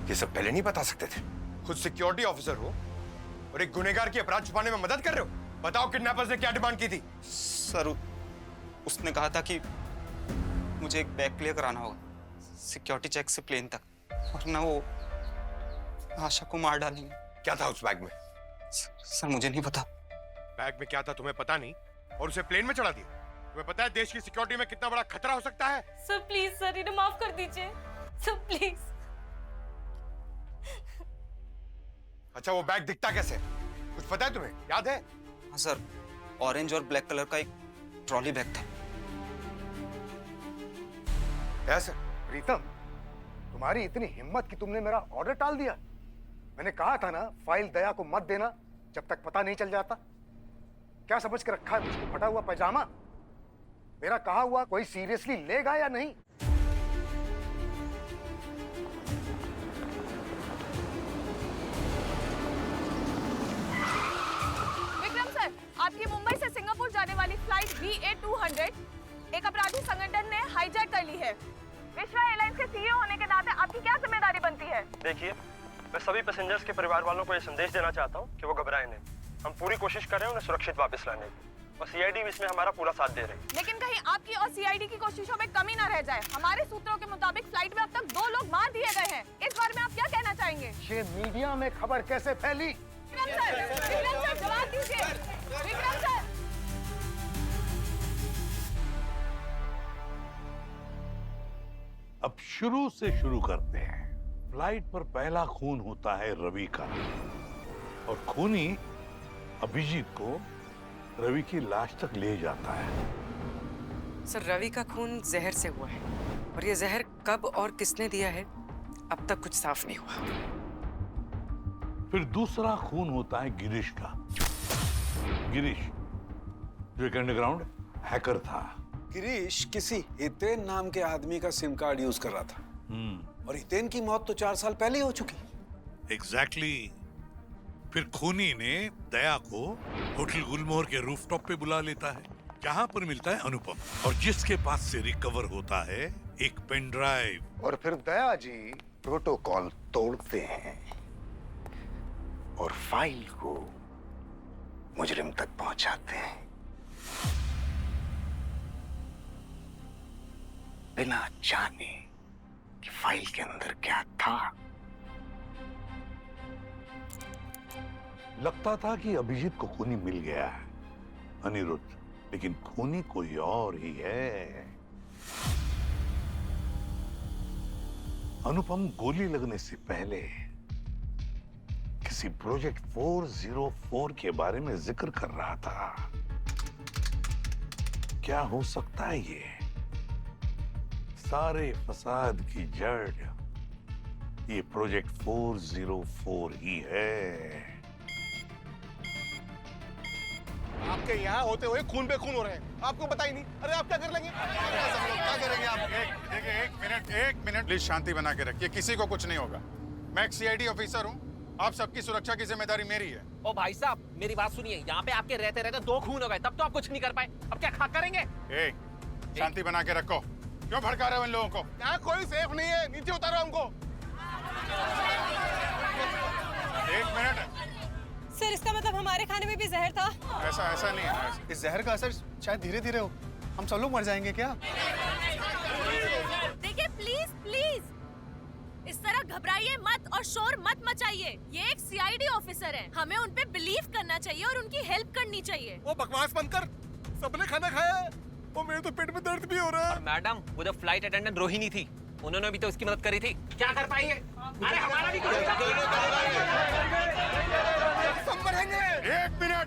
ये सब पहले नहीं बता सकते थे? खुद सिक्योरिटी ऑफिसर हो और एक गुनहगार की अपराध छुपाने में मदद कर रहे हो। बताओ किडनैपर्स ने क्या डिमांड की थी? सर, उसने कहा था कि मुझे एक बैग क्लियर कराना होगा सिक्योरिटी चेक से प्लेन तक, वरना वो आशा को मार डालेंगे। क्या था उस बैग में? सर मुझे नहीं पता। बैग में क्या था तुम्हें पता नहीं और उसे प्लेन में चढ़ा दिया? तुम्हें पता है देश की सिक्योरिटी में कितना बड़ा खतरा हो सकता है? सर प्लीज सर, इन्हें माफ कर दीजिए सर, प्लीज। अच्छा, वो बैग दिखता कैसे? कुछ पता है तुम्हें? याद है? हाँ सर, ऑरेंज और ब्लैक कलर का एक ट्रॉली बैग था। ऐसा? प्रीतम, तुम्हारी इतनी हिम्मत कि तुमने मेरा ऑर्डर टाल दिया। मैंने कहा था ना, फाइल दया को मत देना जब तक पता नहीं चल जाता। क्या समझ के रखा है मुझको, फटा हुआ पैजामा? मेरा कहा हुआ कोई सीरियसली लेगा या नहीं? विक्रम सर, आपकी मुंबई से सिंगापुर जाने वाली फ्लाइट VA200 एक अपराधी संगठन ने हाईजैक कर ली है। विश्वा एयरलाइंस के सीईओ होने के नाते आपकी क्या जिम्मेदारी बनती है? देखिए, मैं सभी पैसेंजर्स के परिवार वालों को ये संदेश देना चाहता हूँ कि वो घबराएं नहीं। हम पूरी कोशिश कर रहे हैं उन्हें सुरक्षित वापस लाने की, और सीआईडी भी इसमें हमारा पूरा साथ दे रही है। लेकिन कहीं आपकी और सीआईडी की कोशिशों में कमी न रह जाए। हमारे सूत्रों के मुताबिक फ्लाइट में अब तक 2 लोग मार दिए गए हैं। इस बारे में आप क्या कहना चाहेंगे? ये मीडिया में खबर कैसे फैली? विक्रम सर, जवाब दीजिए। विक्रम सर, अब शुरू से शुरू करते हैं। फ्लाइट पर पहला खून होता है रवि का, और खूनी अभिजीत को रवि की लाश तक ले जाता है। सर, रवि का खून जहर से हुआ है, और ये जहर कब और किसने दिया है अब तक कुछ साफ नहीं हुआ। फिर दूसरा खून होता है गिरीश का। गिरीश जो एक अंडरग्राउंड हैकर था। गिरीश किसी हितेन नाम के आदमी का सिम कार्ड यूज कर रहा था, और हितेन की मौत तो 4 साल पहले हो चुकी। एग्जैक्टली। फिर खूनी ने दया को होटल गुलमोहर के रूफटॉप पे बुला लेता है, जहां पर मिलता है अनुपम, और जिसके पास से रिकवर होता है एक पेन ड्राइव। और फिर दया जी प्रोटोकॉल तोड़ते हैं और फाइल को मुजरिम तक पहुंचाते हैं, बिना जाने कि फाइल के अंदर क्या था। लगता था कि अभिजीत को खूनी मिल गया है, अनिरुद्ध, लेकिन खूनी कोई और ही है। अनुपम गोली लगने से पहले किसी प्रोजेक्ट 404 के बारे में जिक्र कर रहा था। क्या हो सकता है ये? सारे फसाद की जड़ ये प्रोजेक्ट 404 ही है। आपके यहाँ होते हुए खून पे खून हो रहे हैं, आपको पता ही नहीं। अरे आप क्या कर लेंगे? क्या करेंगे आप? देखिए, एक मिनट प्लीज शांति बना के रखिए, किसी को कुछ नहीं होगा। मैं एक सीआईडी ऑफिसर हूँ, आप सबकी सुरक्षा की जिम्मेदारी मेरी है। ओ भाई साहब, मेरी बात सुनिए। यहाँ पे आपके रहते रहते 2 खून हो गए, तब तो आप कुछ नहीं कर पाए। अब क्या खा करेंगे? शांति बना के रखो। क्यों भड़का रहे हो इन लोगों को? यहाँ कोई सेफ नहीं है, नीचे उतारो हमको। 1 मिनट। सर, इसका मतलब हमारे खाने में भी जहर था? ऐसा नहीं है। इस जहर का असर शायद धीरे धीरे हो, हम सब लोग मर जाएंगे क्या? देखिए प्लीज प्लीज, इस तरह घबराइए मत और शोर मत मचाइए। ये एक सीआईडी ऑफिसर है, हमें उन पे बिलीव करना चाहिए और उनकी हेल्प करनी चाहिए। वो बकवास बंद कर, सबने खाना खाया है। वो मेरे तो पेट में दर्द भी हो रहा है। और मैडम, वो जो फ्लाइट अटेंडेंट रोहिणी थी, उन्होंने भी तो उसकी मदद करी थी। क्या कर पाएंगे? अरे हमारा भी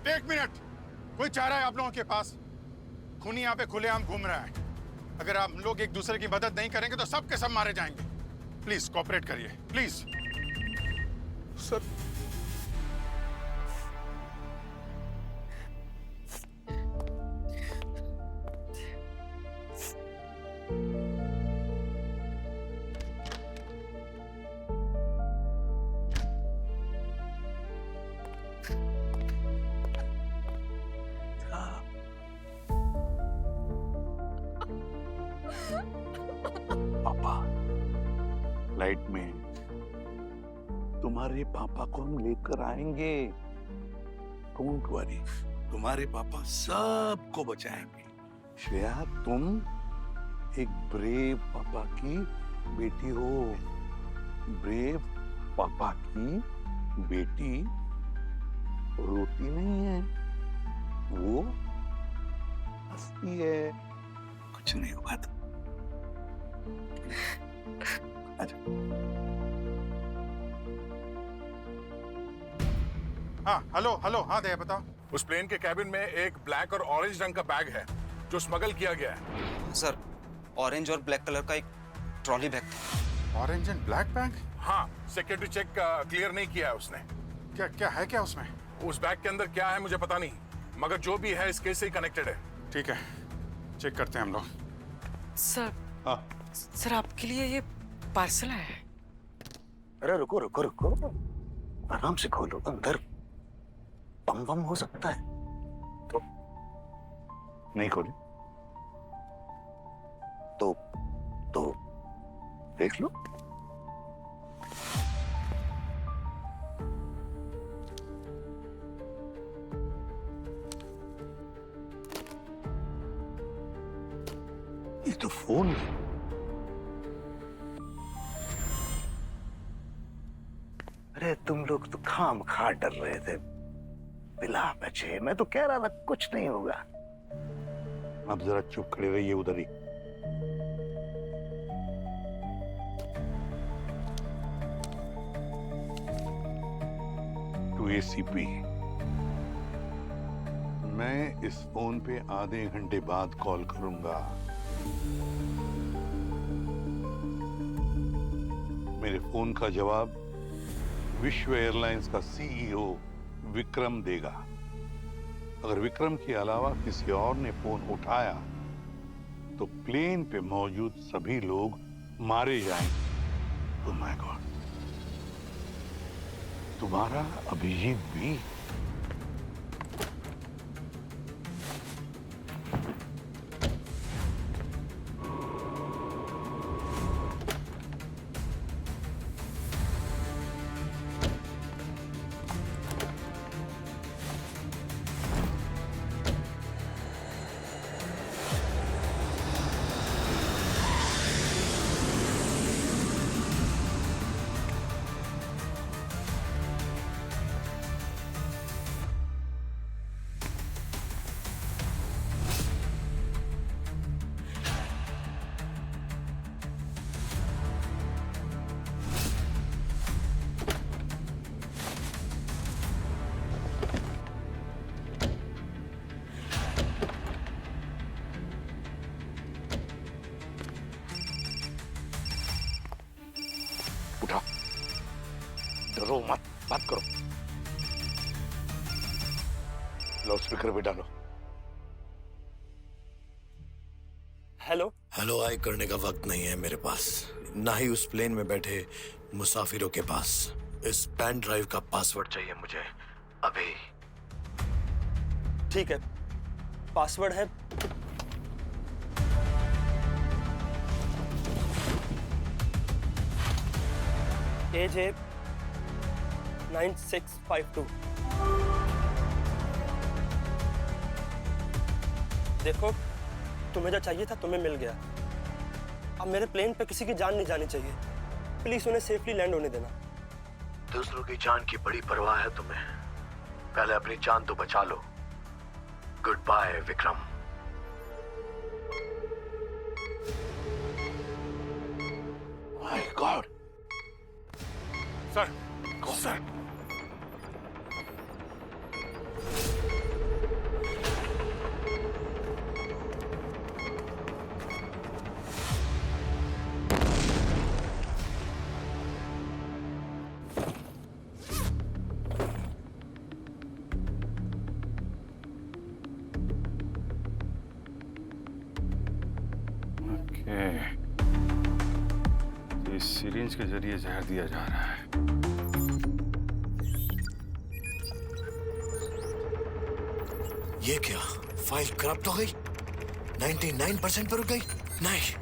एक मिनट। कोई चारा है आप लोगों के पास? खूनी यहाँ पे खुलेआम घूम रहा है। अगर आप लोग एक दूसरे की मदद नहीं करेंगे तो सब के सब मारे जाएंगे। प्लीज कोऑपरेट करिए, प्लीज। सर, पापा, फ्लाइट में तुम्हारे पापा को हम लेकर आएंगे। डोंट वरी, तुम्हारे पापा सबको बचाएंगे। श्रेया, तुम एक ब्रेव पापा की बेटी हो। ब्रेव पापा की बेटी रोती नहीं है, वो हंसती है। कुछ नहीं होगा तो। हाँ, हेलो हेलो, हाँ दया बताओ। उस प्लेन के कैबिन में एक ब्लैक और ऑरेंज रंग का बैग है जो स्मगल किया गया है। सर, ऑरेंज और ब्लैक कलर का एक ट्रॉली बैग था। Orange and black bag? हाँ, सिक्योरिटी चेक क्लियर नहीं किया है उसने। क्या है क्या उसमें? उस बैग के अंदर क्या है मुझे पता नहीं, मगर जो भी है इस केस से ही कनेक्टेड है। ठीक है, चेक करते हैं हम लोग। सर, सर आपके लिए ये पार्सल आया है। अरे रुको रुको रुको, आराम से खोलो। अंदर बम बम हो सकता है तो नहीं खोले तो देख लो। ये तो फोन है। अरे तुम लोग तो खाम खा डर रहे थे, बिला बचे। मैं तो कह रहा था कुछ नहीं होगा। आप जरा चुप खड़े रहिए उधर ही। टू एसीपी, मैं इस फोन पे आधे घंटे बाद कॉल करूंगा। मेरे फोन का जवाब विश्व एयरलाइंस का सीईओ विक्रम देगा। अगर विक्रम के अलावा किसी और ने फोन उठाया तो प्लेन पे मौजूद सभी लोग मारे जाएंगे। ओह माय गॉड, तुम्हारा अभिजीत भी? उठा, डरो मत, बात करो। लाउड स्पीकर पे डालो। हेलो हेलो आई करने का वक्त नहीं है मेरे पास, ना ही उस प्लेन में बैठे मुसाफिरों के पास। इस पेन ड्राइव का पासवर्ड चाहिए मुझे अभी। ठीक है, पासवर्ड है AJ 9652। देखो, तुम्हें जो चाहिए था तुम्हें मिल गया। अब मेरे प्लेन पे किसी की जान नहीं जानी चाहिए। प्लीज उन्हें सेफली लैंड होने देना। दूसरों की जान की बड़ी परवाह है तुम्हें, पहले अपनी जान तो बचा लो। Good bye Vikram. My god sir, sir इस सिरिंज के जरिए जहर दिया जा रहा है। ये क्या? फाइल करप्ट हो गई? 99% पर रुक गई? नहीं।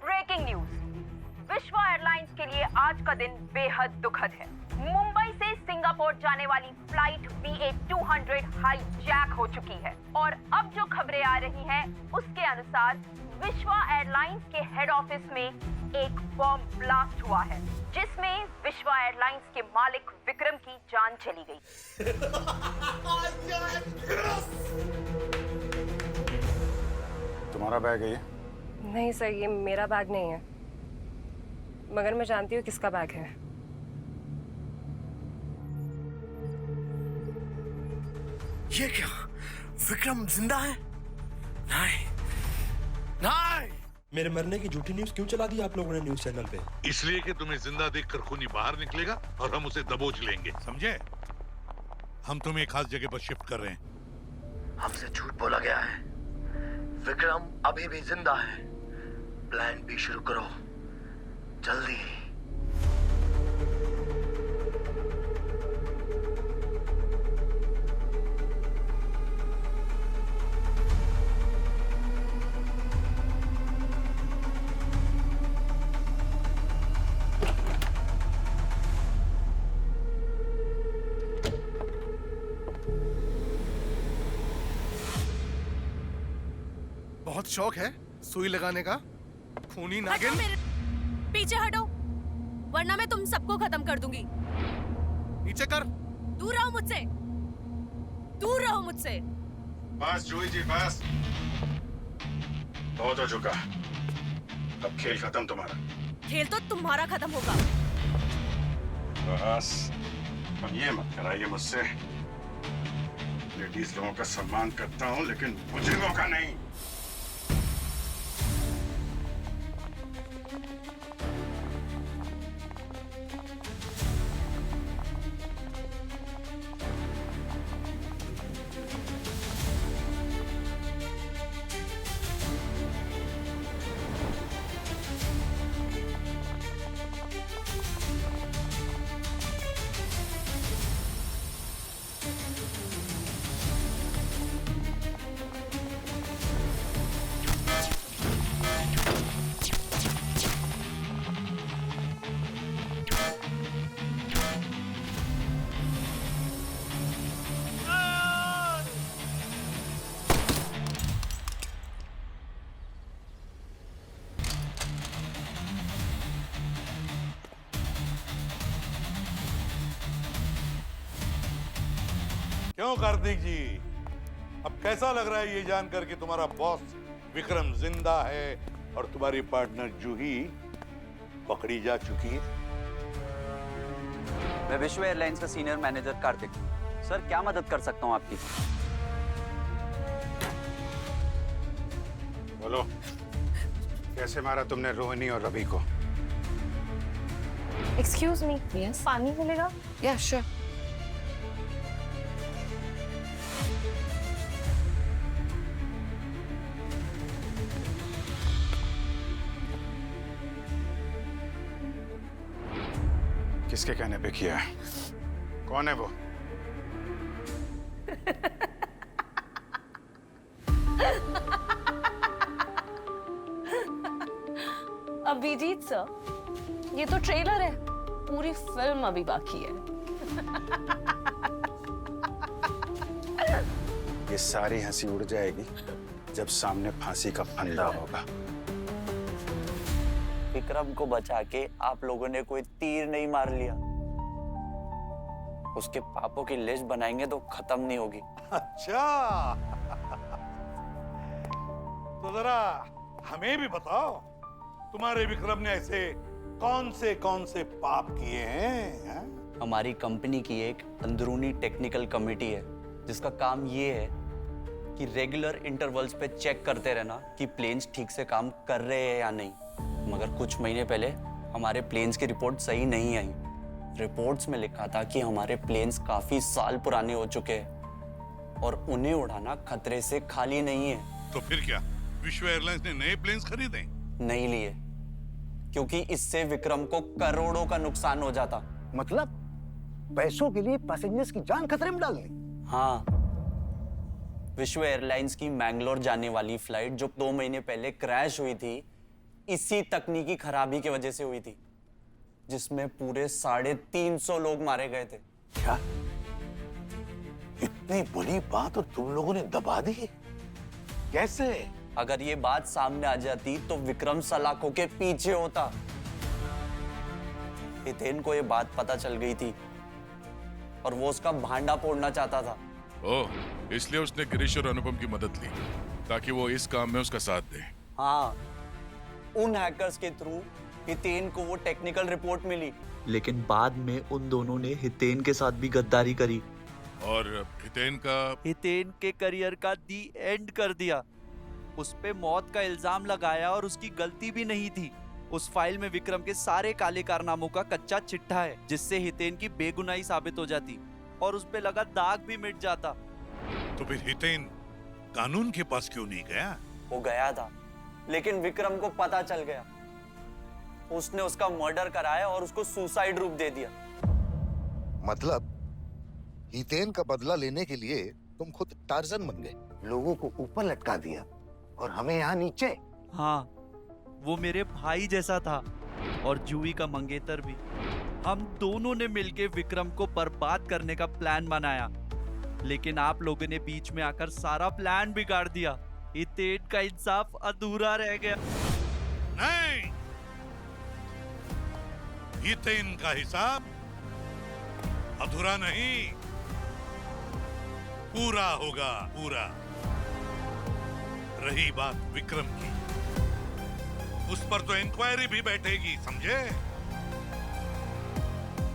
ब्रेकिंग न्यूज, विश्व एयरलाइंस के लिए आज का दिन बेहद दुखद है। मुंबई से सिंगापुर जाने वाली फ्लाइट VA200 हाईजैक हो चुकी है और अब जो खबरें आ रही हैं उसके अनुसार विश्व एयरलाइंस के हेड ऑफिस में एक बॉम्ब ब्लास्ट हुआ है जिसमें विश्व एयरलाइंस के मालिक विक्रम की जान चली गई। तुम्हारा बैग है ये? नहीं सर, ये मेरा बैग नहीं है, मगर मैं जानती हूँ किसका बैग है। ये क्या? विक्रम जिंदा है? नहीं, नहीं। मेरे मरने की झूठी न्यूज़ क्यों चला दी आप लोगों ने न्यूज़ चैनल पे? इसलिए कि तुम्हें जिंदा देखकर खूनी बाहर निकलेगा और हम उसे दबोच लेंगे, समझे? हम तुम्हें एक खास जगह पर शिफ्ट कर रहे हैं। हमसे झूठ बोला गया है। विक्रम अभी भी जिंदा है। प्लान बी शुरू करो, जल्दी। बहुत शौक है सुई लगाने का, खूनी नागिन। पीछे हटो, वरना मैं तुम सबको खत्म कर दूंगी। नीचे कर। दूर रहो मुझसे, दूर रहो मुझसे। बस जूही जी बस, बहुत हो चुका। अब खेल खत्म तुम्हारा। खेल तो तुम्हारा खत्म होगा। बस अब ये मत कराइए मुझसे। लेडीज लोगों का सम्मान करता हूँ लेकिन बुजुर्गों का नहीं। क्यों कार्तिक जी, अब कैसा लग रहा है ये जानकर कि तुम्हारा बॉस विक्रम जिंदा है और तुम्हारी पार्टनर जूही पकड़ी जा चुकी है? मैं विश्व एयरलाइंस का सीनियर मैनेजर कार्तिक। सर क्या मदद कर सकता हूँ आपकी? बोलो, कैसे मारा तुमने रोहिणी और रवि को? एक्सक्यूज मी, पानी मिलेगा? या श्योर। किसके कहने पे किया है? कौन है वो? अभिजीत सर, ये तो ट्रेलर है, पूरी फिल्म अभी बाकी है। ये सारी हंसी उड़ जाएगी जब सामने फांसी का फंदा होगा। विक्रम को बचा के आप लोगों ने कोई तीर नहीं मार लिया। उसके पापों की लिस्ट बनाएंगे तो खत्म नहीं होगी। अच्छा, तो जरा हमें भी बताओ, तुम्हारे विक्रम ने ऐसे कौन से पाप किए हैं? हमारी कंपनी की एक अंदरूनी टेक्निकल कमेटी है जिसका काम ये है कि रेगुलर इंटरवल्स पे चेक करते रहना कि प्लेन्स ठीक से काम कर रहे हैं या नहीं। मगर कुछ महीने पहले हमारे प्लेन्स की रिपोर्ट सही नहीं आई। रिपोर्ट्स में लिखा था कि हमारे प्लेन्स काफी साल पुराने हो चुके हैं और उन्हें उड़ाना खतरे से खाली नहीं है। तो फिर क्या विश्व एयरलाइंस ने नए प्लेन्स खरीदे? नहीं लिए, क्योंकि इससे विक्रम को करोड़ों का नुकसान हो जाता। मतलब पैसों के लिए पैसेंजर्स की जान खतरे में डालनी? हाँ, विश्व एयरलाइंस की मैंगलोर जाने वाली फ्लाइट जो 2 महीने पहले क्रैश हुई थी, इसी तकनीकी खराबी की वजह से हुई थी, जिसमें पूरे 350 लोग मारे गए थे। क्या? इतनी बड़ी बात और तुम लोगों ने दबा दी? कैसे? अगर ये बात सामने आ जाती तो विक्रम सलाखों के पीछे होता। हितेन को ये बात पता चल गई थी और वो उसका भांडा फोड़ना चाहता था। ओह, इसलिए उसने गिरीश और अनुपम की मदद ली ताकि वो इस काम में उसका साथ दे। हाँ, उन हैकर्स के थ्रू हितेन को वो टेक्निकल रिपोर्ट मिली, लेकिन बाद में उन दोनों ने हितेन के साथ भी गद्दारी करी और हितेन के करियर का दी एंड कर दिया। उस पे मौत का इल्जाम लगाया और उसकी गलती भी नहीं थी। उस फाइल में विक्रम के सारे काले कारनामों का कच्चा चिट्ठा है, जिससे हितेन की बेगुनाही साबित हो जाती और उस पे लगा दाग भी मिट जाता। तो फिर हितेन कानून के पास क्यों नहीं गया? वो गया था, लेकिन विक्रम को पता चल गया। उसने उसका मर्डर कराया और उसको सुसाइड रूप दे दिया। मतलब हितेन का बदला लेने के लिए तुम खुद टार्जन बन गए, लोगों को ऊपर लटका दिया और हमें यहाँ नीचे। हाँ, वो मेरे भाई जैसा था और जूही का मंगेतर भी। हम दोनों ने मिलके विक्रम को बर्बाद करने का प्लान बनाया, लेकिन आप लोगों ने बीच में आकर सारा प्लान बिगाड़ दिया। हितेन का इंसाफ अधूरा रह गया। नहीं, हितेन का हिसाब अधूरा नहीं, पूरा होगा, पूरा। रही बात विक्रम की, उस पर तो इंक्वायरी भी बैठेगी, समझे?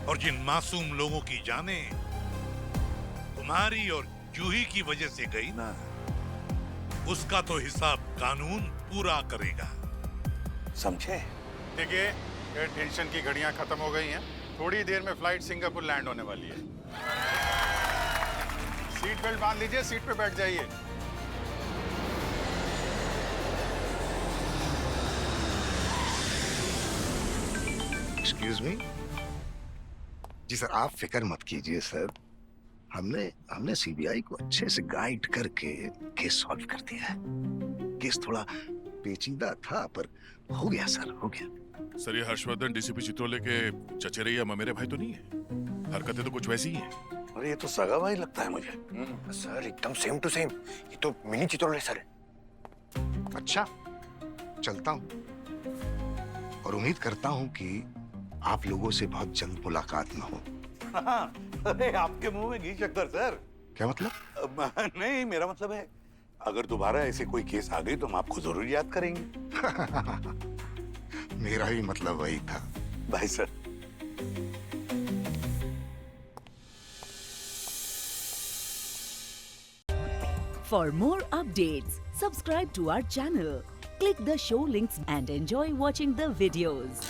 और जिन मासूम लोगों की जानें तुम्हारी और जूही की वजह से गई ना, उसका तो हिसाब कानून पूरा करेगा, समझे? देखिए, एयर टेंशन की घड़ियां खत्म हो गई हैं। थोड़ी देर में फ्लाइट सिंगापुर लैंड होने वाली है। सीट बेल्ट बांध लीजिए, सीट पे बैठ जाइए। एक्सक्यूज मी जी सर, आप फिक्र मत कीजिए सर। हमने सीबीआई को अच्छे से गाइड करके केस सॉल्व कर दिया है। केस थोड़ा पेचीदा था पर हो गया सर, हो गया। सर, ये हर्षवर्धन डीसीपी चित्रोले के चचेरे या ममेरे भाई तो नहीं है? हरकतें तो कुछ वैसी ही हैं। और ये तो सगा भाई लगता है मुझे। सर एकदम सेम टू सेम, ये तो मिनी चित्रोले सर है। अच्छा, चलता हूँ और उम्मीद करता हूँ कि आप लोगों से बहुत जल्द मुलाकात न हो। हाँ, अरे आपके मुंह में घी शक्कर सर। क्या मतलब? नहीं, मेरा मतलब है अगर दोबारा ऐसे कोई केस आ गई तो हम आपको जरूर याद करेंगे। मेरा ही मतलब वही था। भाई sir. For more updates, subscribe to our channel, click the show links and enjoy watching the videos.